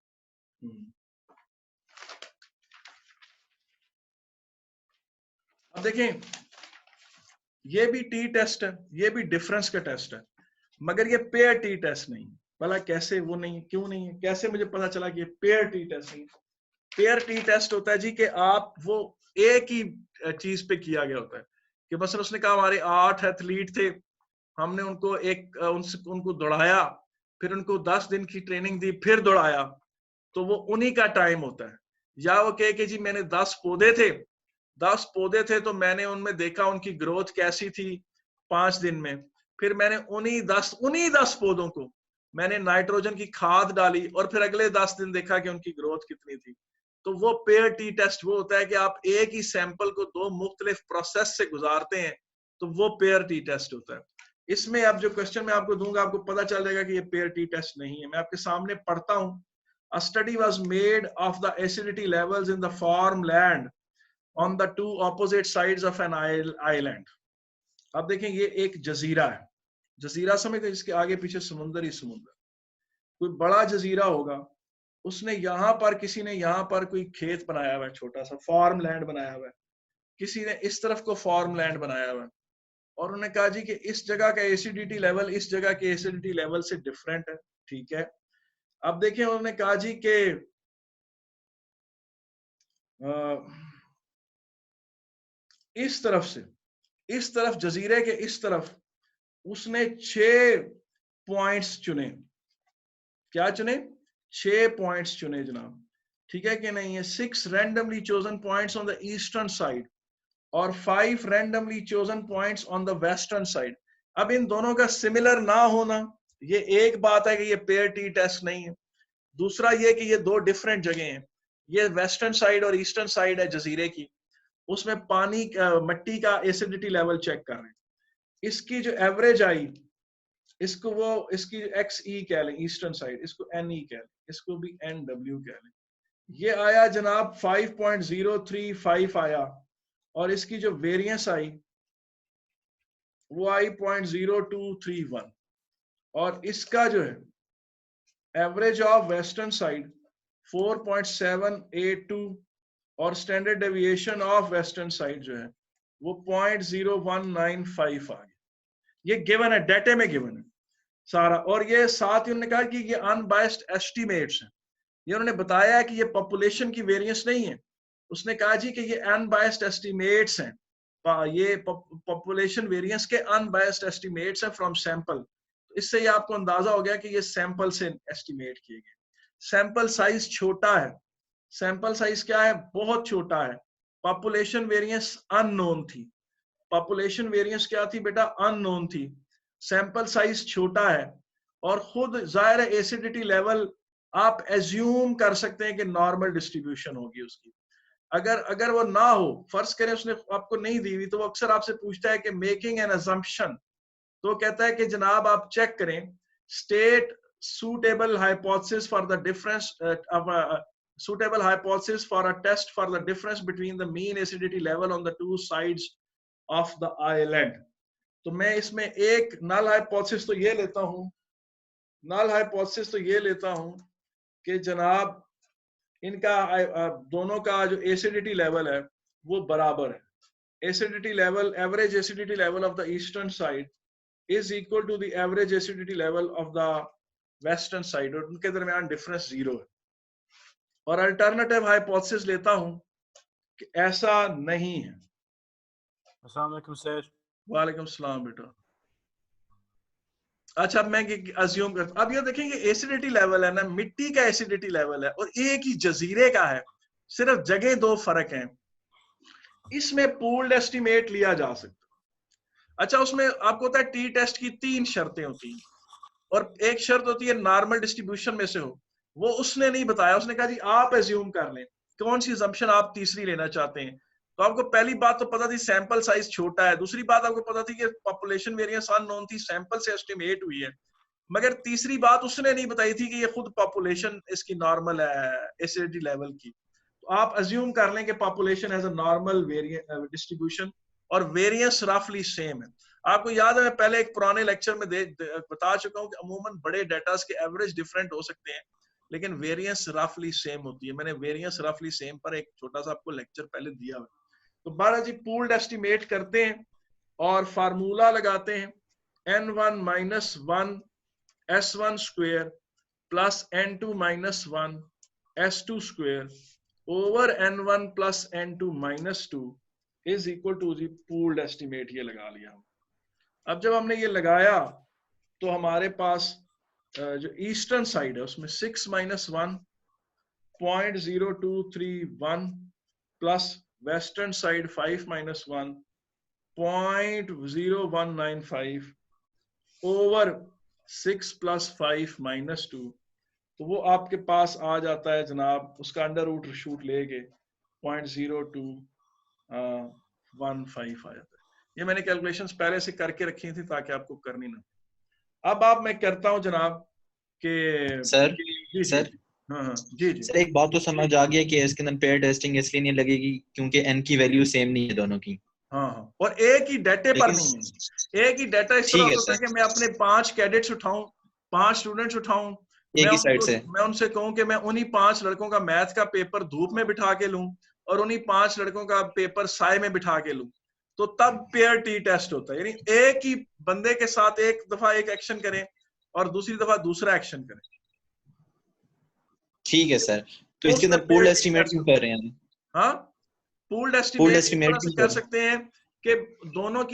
अब देखें, ये भी टी टेस्ट है, ये भी डिफरेंस का टेस्ट है, मगर ये पेयर टी टेस्ट नहीं। भला कैसे वो नहीं है, क्यों नहीं है, कैसे मुझे पता चला कि ये पेयर टी टेस्ट नहीं? पेयर टी टेस्ट होता है जी कि आप वो एक ही चीज पे किया गया होता है कि मसलन उसने कहा हमारे 8 एथलीट थे, हमने उनको उनको दौड़ाया, फिर उनको 10 दिन की ट्रेनिंग दी, फिर दौड़ाया, तो वो उन्हीं का टाइम होता है। या वो कहे कि जी मैंने 10 पौधे थे तो मैंने उनमें देखा उनकी ग्रोथ कैसी थी 5 दिन में, फिर मैंने उन्हीं 10 पौधों को मैंने नाइट्रोजन की खाद डाली और फिर अगले 10 दिन देखा कि उनकी ग्रोथ कितनी थी। तो वो पेयर टी टेस्ट वो होता है कि आप एक ही सैंपल को 2 मुख्तलिफ प्रोसेस से गुजारते हैं, तो वो पेयर टी टेस्ट होता है। इसमें अब जो क्वेश्चन मैं आपको दूंगा आपको पता चल जाएगा कि ये पेयर टी टेस्ट नहीं है। मैं आपके सामने पढ़ता हूं। A study was made of the acidity levels in the farmland on the 2 opposite sides of an island. अब देखें, ये एक जजीरा है। जजीरा समझ गए, इसके आगे पीछे समुंदर ही समुंदर। कोई बड़ा जजीरा होगा, उसने यहां पर किसी ने यहां पर कोई खेत बनाया हुआ है, छोटा सा फार्म लैंड बनाया हुआ है, किसी ने इस तरफ को फार्म लैंड बनाया हुआ है, और उन्होंने कहा जी कि इस जगह का एसिडिटी लेवल इस जगह के एसिडिटी लेवल से डिफरेंट है। ठीक है, अब देखें, उन्होंने कहा जी कि इस तरफ से इस तरफ, जजीरे के इस तरफ उसने 6 पॉइंट्स चुने। क्या चुने? 6 पॉइंट्स चुने जनाब। ठीक है कि नहीं है? 6 randomly chosen points on the eastern side और 5 randomly chosen points on the western side। अब इन दोनों का सिमिलर ना होना, ये एक बात है कि ये पेयर टी टेस्ट नहीं है। दूसरा ये कि ये 2 डिफरेंट जगह हैं, ये वेस्टर्न साइड और ईस्टर्न साइड है जजीरे की, उसमें पानी मिट्टी का एसिडिटी लेवल चेक कर रहे हैं। इसकी जो एवरेज आई, इसको वो इसकी XE कह लें ईस्टर्न साइड, इसको NE कह लें, इसको भी NW कह लें। ये आया जनाब 5.035 आया, और इसकी जो वेरिएंस आई वो आई 0.0231, और इसका जो है एवरेज ऑफ वेस्टर्न साइड 4.782 और standard deviation of western side जो है वो 0.0195 आ गया। ये गिवन है, डाटा में गिवन है सारा। और ये साथ ही उन्होंने कहा कि ये अनबायस्ड एस्टिमेट्स हैं, ये उन्होंने बताया है कि ये पॉपुलेशन की वेरिएंस नहीं है। उसने कहा जी कि ये अनबायस्ड एस्टिमेट्स हैं, ये पॉपुलेशन वेरिएंस के अनबायस्ड एस्टिमेट्स हैं फ्रॉम सैंपल। इससे ये आपको अंदाजा हो गया कि ये सैंपल से एस्टिमेट किए गए। सैंपल साइज छोटा है, सैंपल साइज क्या है? बहुत छोटा है। पॉपुलेशन वेरिएंस अननोन थी। पॉपुलेशन वेरिएंस क्या थी बेटा? अननोन थी। सैंपल साइज छोटा है, और खुद जाहिर है एसिडिटी लेवल आप एज्यूम कर सकते हैं कि नॉर्मल डिस्ट्रीब्यूशन होगी उसकी। अगर वो ना हो, फर्ज करें उसने आपको नहीं दी हुई, तो वो अक्सर आपसे पूछता है कि मेकिंग एन असम्पशन, तो कहता है कि जनाब आप चेक करें, state suitable hypothesis for the difference suitable hypothesis for a test for the difference between the mean acidity level on the 2 sides of the island। तो मैं इसमें एक नल हाइपोथेसिस तो ये लेता हूं, कि जनाब इनका दोनों का जो एसिडिटी लेवल है वो बराबर है। Acidity level, average acidity level of the eastern side is equal to the average acidity level of the western side, और उनके दरमियान डिफरेंस 0 है। और अल्टरनेटिव हाइपोथेसिस लेता हूं कि ऐसा नहीं है। अस्सलाम वालेकुम सर। वालेकुम सलाम बेटा। अच्छा, अब मैं अज्यूम करता हूं, अब ये देखेंगे एसिडिटी लेवल है ना, मिट्टी का एसिडिटी लेवल है और एक ही जजीरे का है, सिर्फ जगह 2 फर्क हैं। इसमें पूल्ड एस्टिमेट लिया जा सकता। अच्छा, उसमें आपको होता है टी टेस्ट की 3 शर्तें होती हैं, और एक शर्त होती है नॉर्मल डिस्ट्रीब्यूशन में से हो, वो उसने नहीं बताया। उसने कहा जी आप एज्यूम कर लें कौन सी असम्पशन आप तीसरी लेना चाहते हैं। तो आपको पहली बात तो पता थी सैंपल साइज छोटा है, दूसरी बात आपको पता थी कि पॉपुलेशन वेरिएंस अननोन थी, सैंपल से एस्टिमेट हुई है, मगर तीसरी बात उसने नहीं बताई थी कि ये खुद पॉपुलेशन इसकी नॉर्मल है एसिडिटी लेवल की। तो आप अज्यूम कर लें कि population has a normal distribution और वेरिएंस रफली सेम है। आपको याद है मैं पहले एक पुराने लेक्चर में बता चुका हूं कि अमूमन बड़े डेटास के एवरेज डिफरेंट हो सकते हैं, लेकिन वेरिएंस रफली सेम होती है। मैंने वेरिएंस रफली सेम पर एक छोटा सा आपको लेक्चर पहले दिया है। तो 12 जी पूल्ड एस्टिमेट करते हैं और फार्मूला लगाते हैं n1 minus 1 s1 square plus n2 minus 1 s2 square over n1 plus n2 minus 2 is equal to जी पूल्ड एस्टिमेट। ये लगा लिया। अब जब हमने ये लगाया तो हमारे पास जो ईस्टर्न साइड है उसमें 6 minus 1 0.0231 plus western side 5 minus 1 0.0195 over 6 plus 5 minus 2, तो वो आपके पास आ जाता है जनाब, उसका अंडर रूट शूट लेके 0.0215 आ जाता है। ये मैंने कैलकुलेशंस पहले से करके रखी थी ताकि आपको करनी ना। अब मैं करता हूं जनाब कि सर जी सर जी हाँ जी जी सर एक बात तो समझ आ गया कि इसके अंदर पेयर टेस्टिंग इसलिए नहीं लगेगी क्योंकि एन की वैल्यू सेम नहीं है दोनों की। हाँ, और एक ही डाटे पर नहीं है। एक ही डाटा इस तरह ठीक है हो सकता है कि मैं अपने 5 कैडेट्स उठाऊं, 5 स्टूडेंट्स उठाऊं, एक ही साइड से। मैं उनसे कहूं कि मैं उन्हीं 5 लड़कों का मैथ का पेपर धूप में बिठा के लूं और उन्हीं 5 लड़कों का पेपर साए में बिठा के लूं, तो तब पेयर टी टेस्ट होता है। यानी एक ही बंदे के साथ एक दफा एक एक्शन करें और दूसरी दफा दूसरा एक्शन करें। ठीक है सर, तो इसके अंदर पूल्ड एस्टिमेट क्यों कर रहे हैं? हाँ, पूल्ड एस्टिमेट इस तरह से कर सकते हैं कि दोनों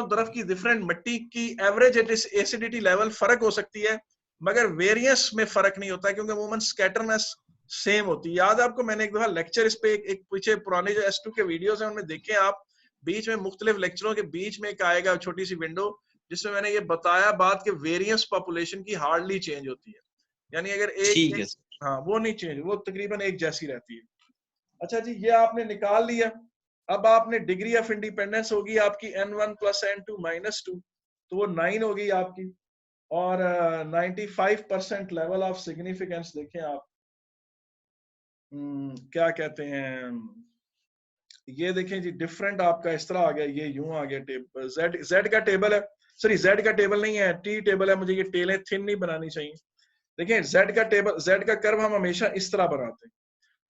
तरफ की डिफरेंट मिट्टी की एवरेज एसिडिटी लेवल फर्क हो सकती है, मगर वेरिएंस में फर्क नहीं होता क्योंकि अमूमन स्कैटरनेस सेम होती है। याद है आपको, मैंने एक दफा लेक्चर इस पे एक पीछे पुराने जो S2 के वीडियोस हैं उनमें देखे आप, बीच में मुख्तलिफ लेक्चरों के बीच में एक आएगा छोटी सी विंडो जिसमें मैंने ये बताया बात कि वेरिएंस पॉपुलेशन की हार्डली चेंज होती है, यानी अगर एक हाँ वो नहीं चेंज, वो तकरीबन एक जैसी रहती है। अच्छा जी, ये आपने निकाल लिया। अब आपने डिग्री ऑफ इंडिपेंडेंस होगी आपकी n1 प्लस n2 माइनस 2, तो वो 9 होगी आपकी। और 95% लेवल ऑफ सिग्निफिकेंस देखें आप, क्या कहते हैं, ये देखें जी डिफरेंट आपका इस तरह आ गया, ये यूं आ गया टेबल, जेड का टेबल है, सॉरी जेड का टेबल नहीं है, टी टेबल है, मुझे ये टेलें थिन नहीं बनानी चाहिए। देखिए जेड का टेबल, जेड का कर्व हम हमेशा इस तरह बनाते हैं,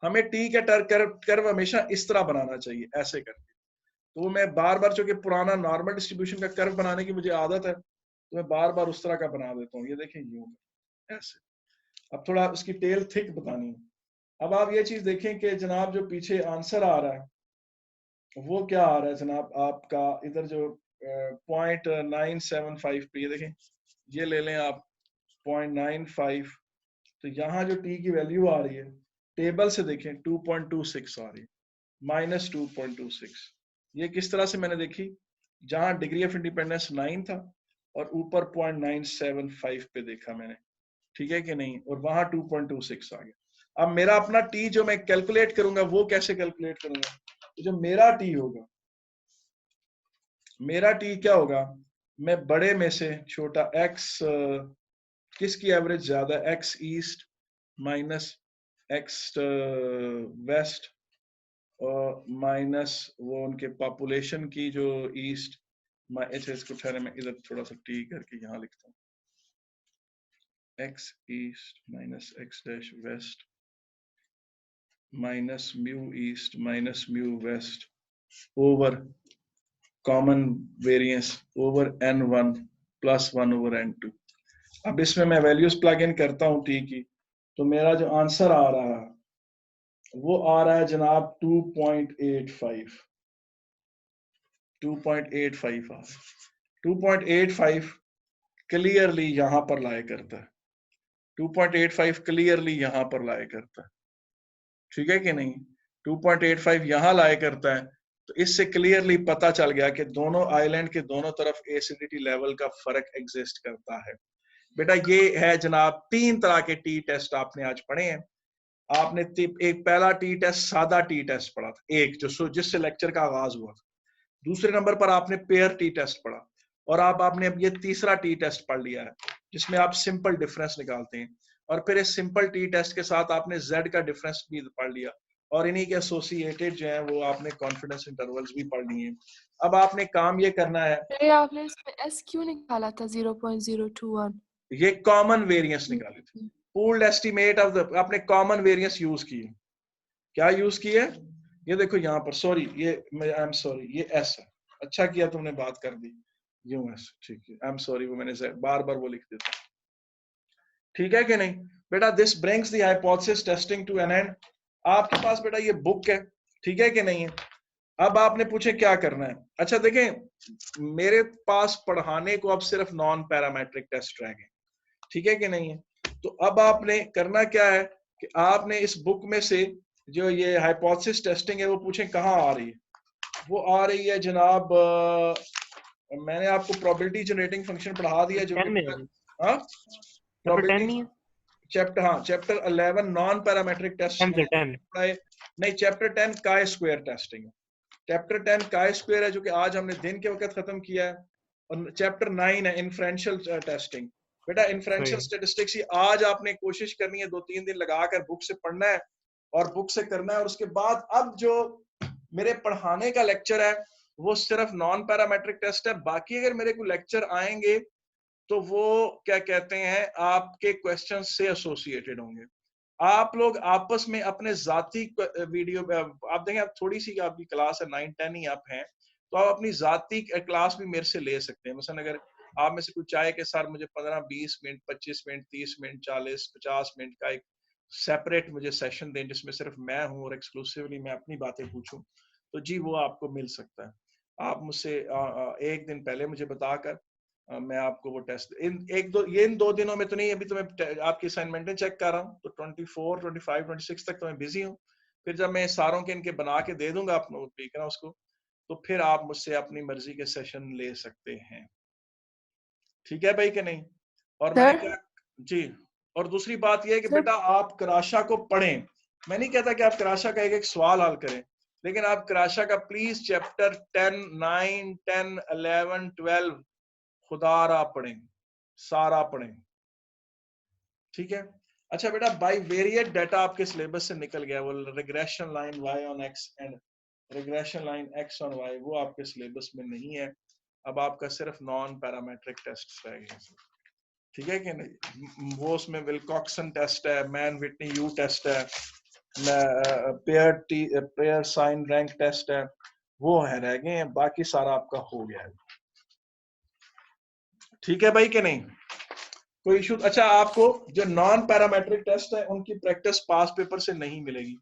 हमें टी का कर्व हमेशा इस तरह बनाना चाहिए, ऐसे करके। तो मैं बार बार, चूंकि पुराना नॉर्मल डिस्ट्रीब्यूशन का कर्व बनाने की मुझे आदत है, तो मैं बार बार उस तरह का बना देता हूँ। ये देखें यूं ऐसे। अब थोड़ा उसकी टेल थिक बतानी है। अब आप ये चीज देखें कि जनाब जो पीछे आंसर आ रहा है वो क्या आ रहा है जनाब, आपका इधर जो 0.975 पे, ये देखें, ये ले लें आप 0.95, तो यहाँ जो टी की वैल्यू आ रही है टेबल से देखें 2.26 आ रही है, माइनस 2.26। ये किस तरह से मैंने देखी, जहां डिग्री ऑफ इंडिपेंडेंस 9 था और ऊपर 0.975 पे देखा मैंने, ठीक है कि नहीं, और वहां 2.26 आ गया। अब मेरा अपना टी जो मैं कैलकुलेट करूंगा वो कैसे कैलकुलेट करूंगा, तो जो मेरा टी होगा, मेरा टी क्या होगा, मैं बड़े में से छोटा x, किसकी एवरेज ज्यादा, x east minus x west और माइनस वो उनके पॉपुलेशन की जो ईस्ट, इसको ठहरे मैं इधर थोड़ा सा टी करके यहाँ लिखता हूँ, x east minus x dash west minus mu east minus mu west over common variance over n1 plus 1 over n2। अब इसमें मैं वैल्यूज प्लग इन करता हूँ टी की, तो मेरा जो आंसर आ रहा है वो आ रहा है जनाब 2.85 आ रहा है। 2.85 क्लियरली यहां पर लाया करता है, 2.85 क्लियरली यहां पर लाया करता है, ठीक है कि नहीं, 2.85 यहां लाया करता है। तो इससे क्लियरली पता चल गया कि दोनों आइलैंड के दोनों तरफ एसिडिटी लेवल का फर्क एग्जिस्ट करता है। बेटा ये है जनाब 3 तरह के टी टेस्ट आपने आज पढ़े हैं। आपने एक पहला टी टेस्ट सादा टी टेस्ट पढ़ा था, एक जो जिससे लेक्चर का आगाज हुआ था। दूसरे नंबर पर आपने पेयर टी टेस्ट पढ़ा, और आपने अब ये तीसरा टी टेस्ट पढ़ लिया है जिसमें आप सिंपल डिफरेंस निकालते हैं, और फिर इस सिंपल टी टेस्ट के साथ आपने जेड का डिफरेंस भी पढ़ लिया, और इन्हीं के एसोसिएटेड जो है वो आपने कॉन्फिडेंस इंटरवल्स भी पढ़ लिए हैं। अब आपने काम ये करना है, आपने इसमें एस क्यों निकाला था 0.021? ये कॉमन वेरिएंस निकाले थे, पूल्ड एस्टिमेट ऑफ द, आपने कॉमन वेरिएंस यूज किए। क्या यूज किए? ये देखो यहाँ पर, सॉरी ये आई एम सॉरी, ये एस है। अच्छा किया तुमने बात कर दी, यूं एस, ठीक है, आई एम सॉरी, वो मैंने बार बार वो लिख देता, ठीक है कि नहीं बेटा। This brings the hypothesis testing to an end. आपके पास बेटा ये बुक है, ठीक है कि नहीं है। अब आपने पूछे क्या करना है। अच्छा देखें, मेरे पास पढ़ाने को अब सिर्फ नॉन पैरामेट्रिक टेस्ट रह गए, ठीक है कि नहीं है। तो अब आपने करना क्या है कि आपने इस बुक में से जो ये हाइपोथेसिस टेस्टिंग है वो पूछें कहाँ आ रही है। वो आ रही है जनाब, मैंने आपको प्रोबेबिलिटी जनरेटिंग फंक्शन पढ़ा दिया जो हाँ प्रोबेबिलिटी चैप्टर, हाँ चैप्टर 11 नॉन पैरामेट्रिक टेस्ट नहीं, चैप्टर 10 काय स्क्वायर टेस्टिंग है। चैप्टर 10 काय स्क्वायर है जो कि आज हमने दिन के वक्त खत्म किया है। और चैप्टर 9 है इन्फ्रेंशियल टेस्टिंग। बेटा इन्फ्रेंशियल स्टैटिस्टिक्स ही आज आपने कोशिश करनी है, 2-3 दिन लगाकर बुक से पढ़ना है और बुक से करना है। और उसके बाद अब जो मेरे पढ़ाने का लेक्चर है वो सिर्फ नॉन पैरामेट्रिक टेस्ट है। बाकी अगर मेरे को लेक्चर आएंगे तो वो क्या कहते हैं आपके क्वेश्चन से एसोसिएटेड होंगे। आप लोग आपस में अपने जाती वीडियो, आप देखें आप थोड़ी सी आपकी क्लास है 9-10 ही आप हैं, तो आप अपनी जाती क्लास भी मेरे से ले सकते हैं। मसलन अगर आप में से कुछ चाहे कि सर मुझे 15-20 मिनट, 25 मिनट, 30 मिनट, 40-50 मिनट का एक सेपरेट मुझे सेशन दें जिसमें सिर्फ मैं हूं और एक्सक्लूसिवली मैं अपनी बातें पूछूं, तो जी वो आपको मिल सकता है। आप मुझसे एक दिन पहले मुझे बताकर मैं आपको वो टेस्ट इन 2 दिनों में तो नहीं, अभी तो मैं आपकी असाइनमेंटें चेक कर रहा हूँ, तो 24, 25, 26 तक तो मैं बिजी हूँ। फिर जब मैं सारों के इनके बना के दे दूंगा अपना ठीक है ना उसको, तो फिर आप मुझसे अपनी मर्जी के सेशन ले सकते हैं, ठीक है भाई कि नहीं। और मैंने क्या जी, और दूसरी बात यह है कि बेटा आप कराशा को पढ़ें। मैं नहीं कहता कि आप कराशा का एक सवाल हल करें, लेकिन आप कराशा का प्लीज चैप्टर 10, 9, 10, 11, 12 खुदारा पढ़ें, सारा पढ़ें, ठीक है। अच्छा बेटा बाइवेरिएट डाटा आपके सिलेबस से निकल गया, वो regression line y on x and regression line x on y, वो आपके सिलेबस में नहीं है। अब आपका सिर्फ नॉन पैरामेट्रिक टेस्ट रह गए, ठीक है कि नहीं। वो उसमें विल्कॉक्सन टेस्ट है, मैन विटनी यू टेस्ट है, पेयर साइन रैंक टेस्ट है, वो है रह गए हैं, बाकी सारा आपका हो गया है, ठीक है भाई कि नहीं, कोई इशू। अच्छा आपको जो नॉन पैरामेट्रिक टेस्ट है उनकी प्रैक्टिस पास पेपर से नहीं मिलेगी।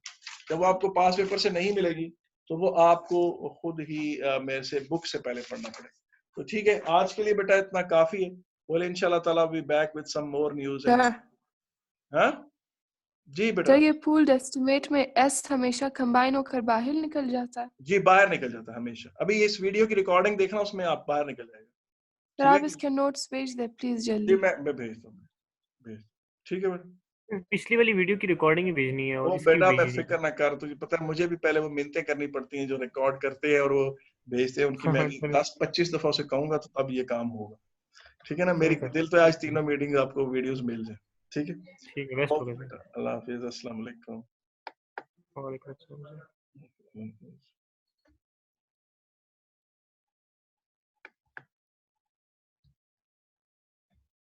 जब वो आपको पास पेपर से नहीं मिलेगी तो वो आपको खुद ही मेरे से बुक से पहले पढ़ना पड़ेगा। तो ठीक है, आज के लिए बेटा इतना काफी है। बोले इंशाल्लाह ताला be back with some more news. हाँ जी बेटा, ये पूल्ड एस्टिमेट में एस हमेशा कंबाइन होकर बाहर निकल जाता है? जी बाहर निकल जाता है हमेशा। अभी इस वीडियो की रिकॉर्डिंग देखना, उसमें आप बाहर निकल जाएगा। सर आप इसके नोट्स भेज दे प्लीज जल्दी। जी मैं भेज दूंगा, ठीक है बेटा। पिछली वाली वीडियो की रिकॉर्डिंग ही भेजनी है और वो इसकी बेटा भी मैं भेजनी फिक्र ना कर, तुझे पता है मुझे भी पहले वो मिन्नतें करनी पड़ती हैं जो रिकॉर्ड करते हैं और वो भेजते हैं उनकी। मैं 10-25 दफा उसे कहूंगा तो तब ये काम होगा, ठीक है ना। मेरी दिल तो आज तीनों मीटिंग आपको वीडियोस मिल जाए, ठीक है। ठीक है, बेस्ट हो गया। अल्लाह हाफिज, अस्सलाम वालेकुम। वालेकुम अस्सलाम।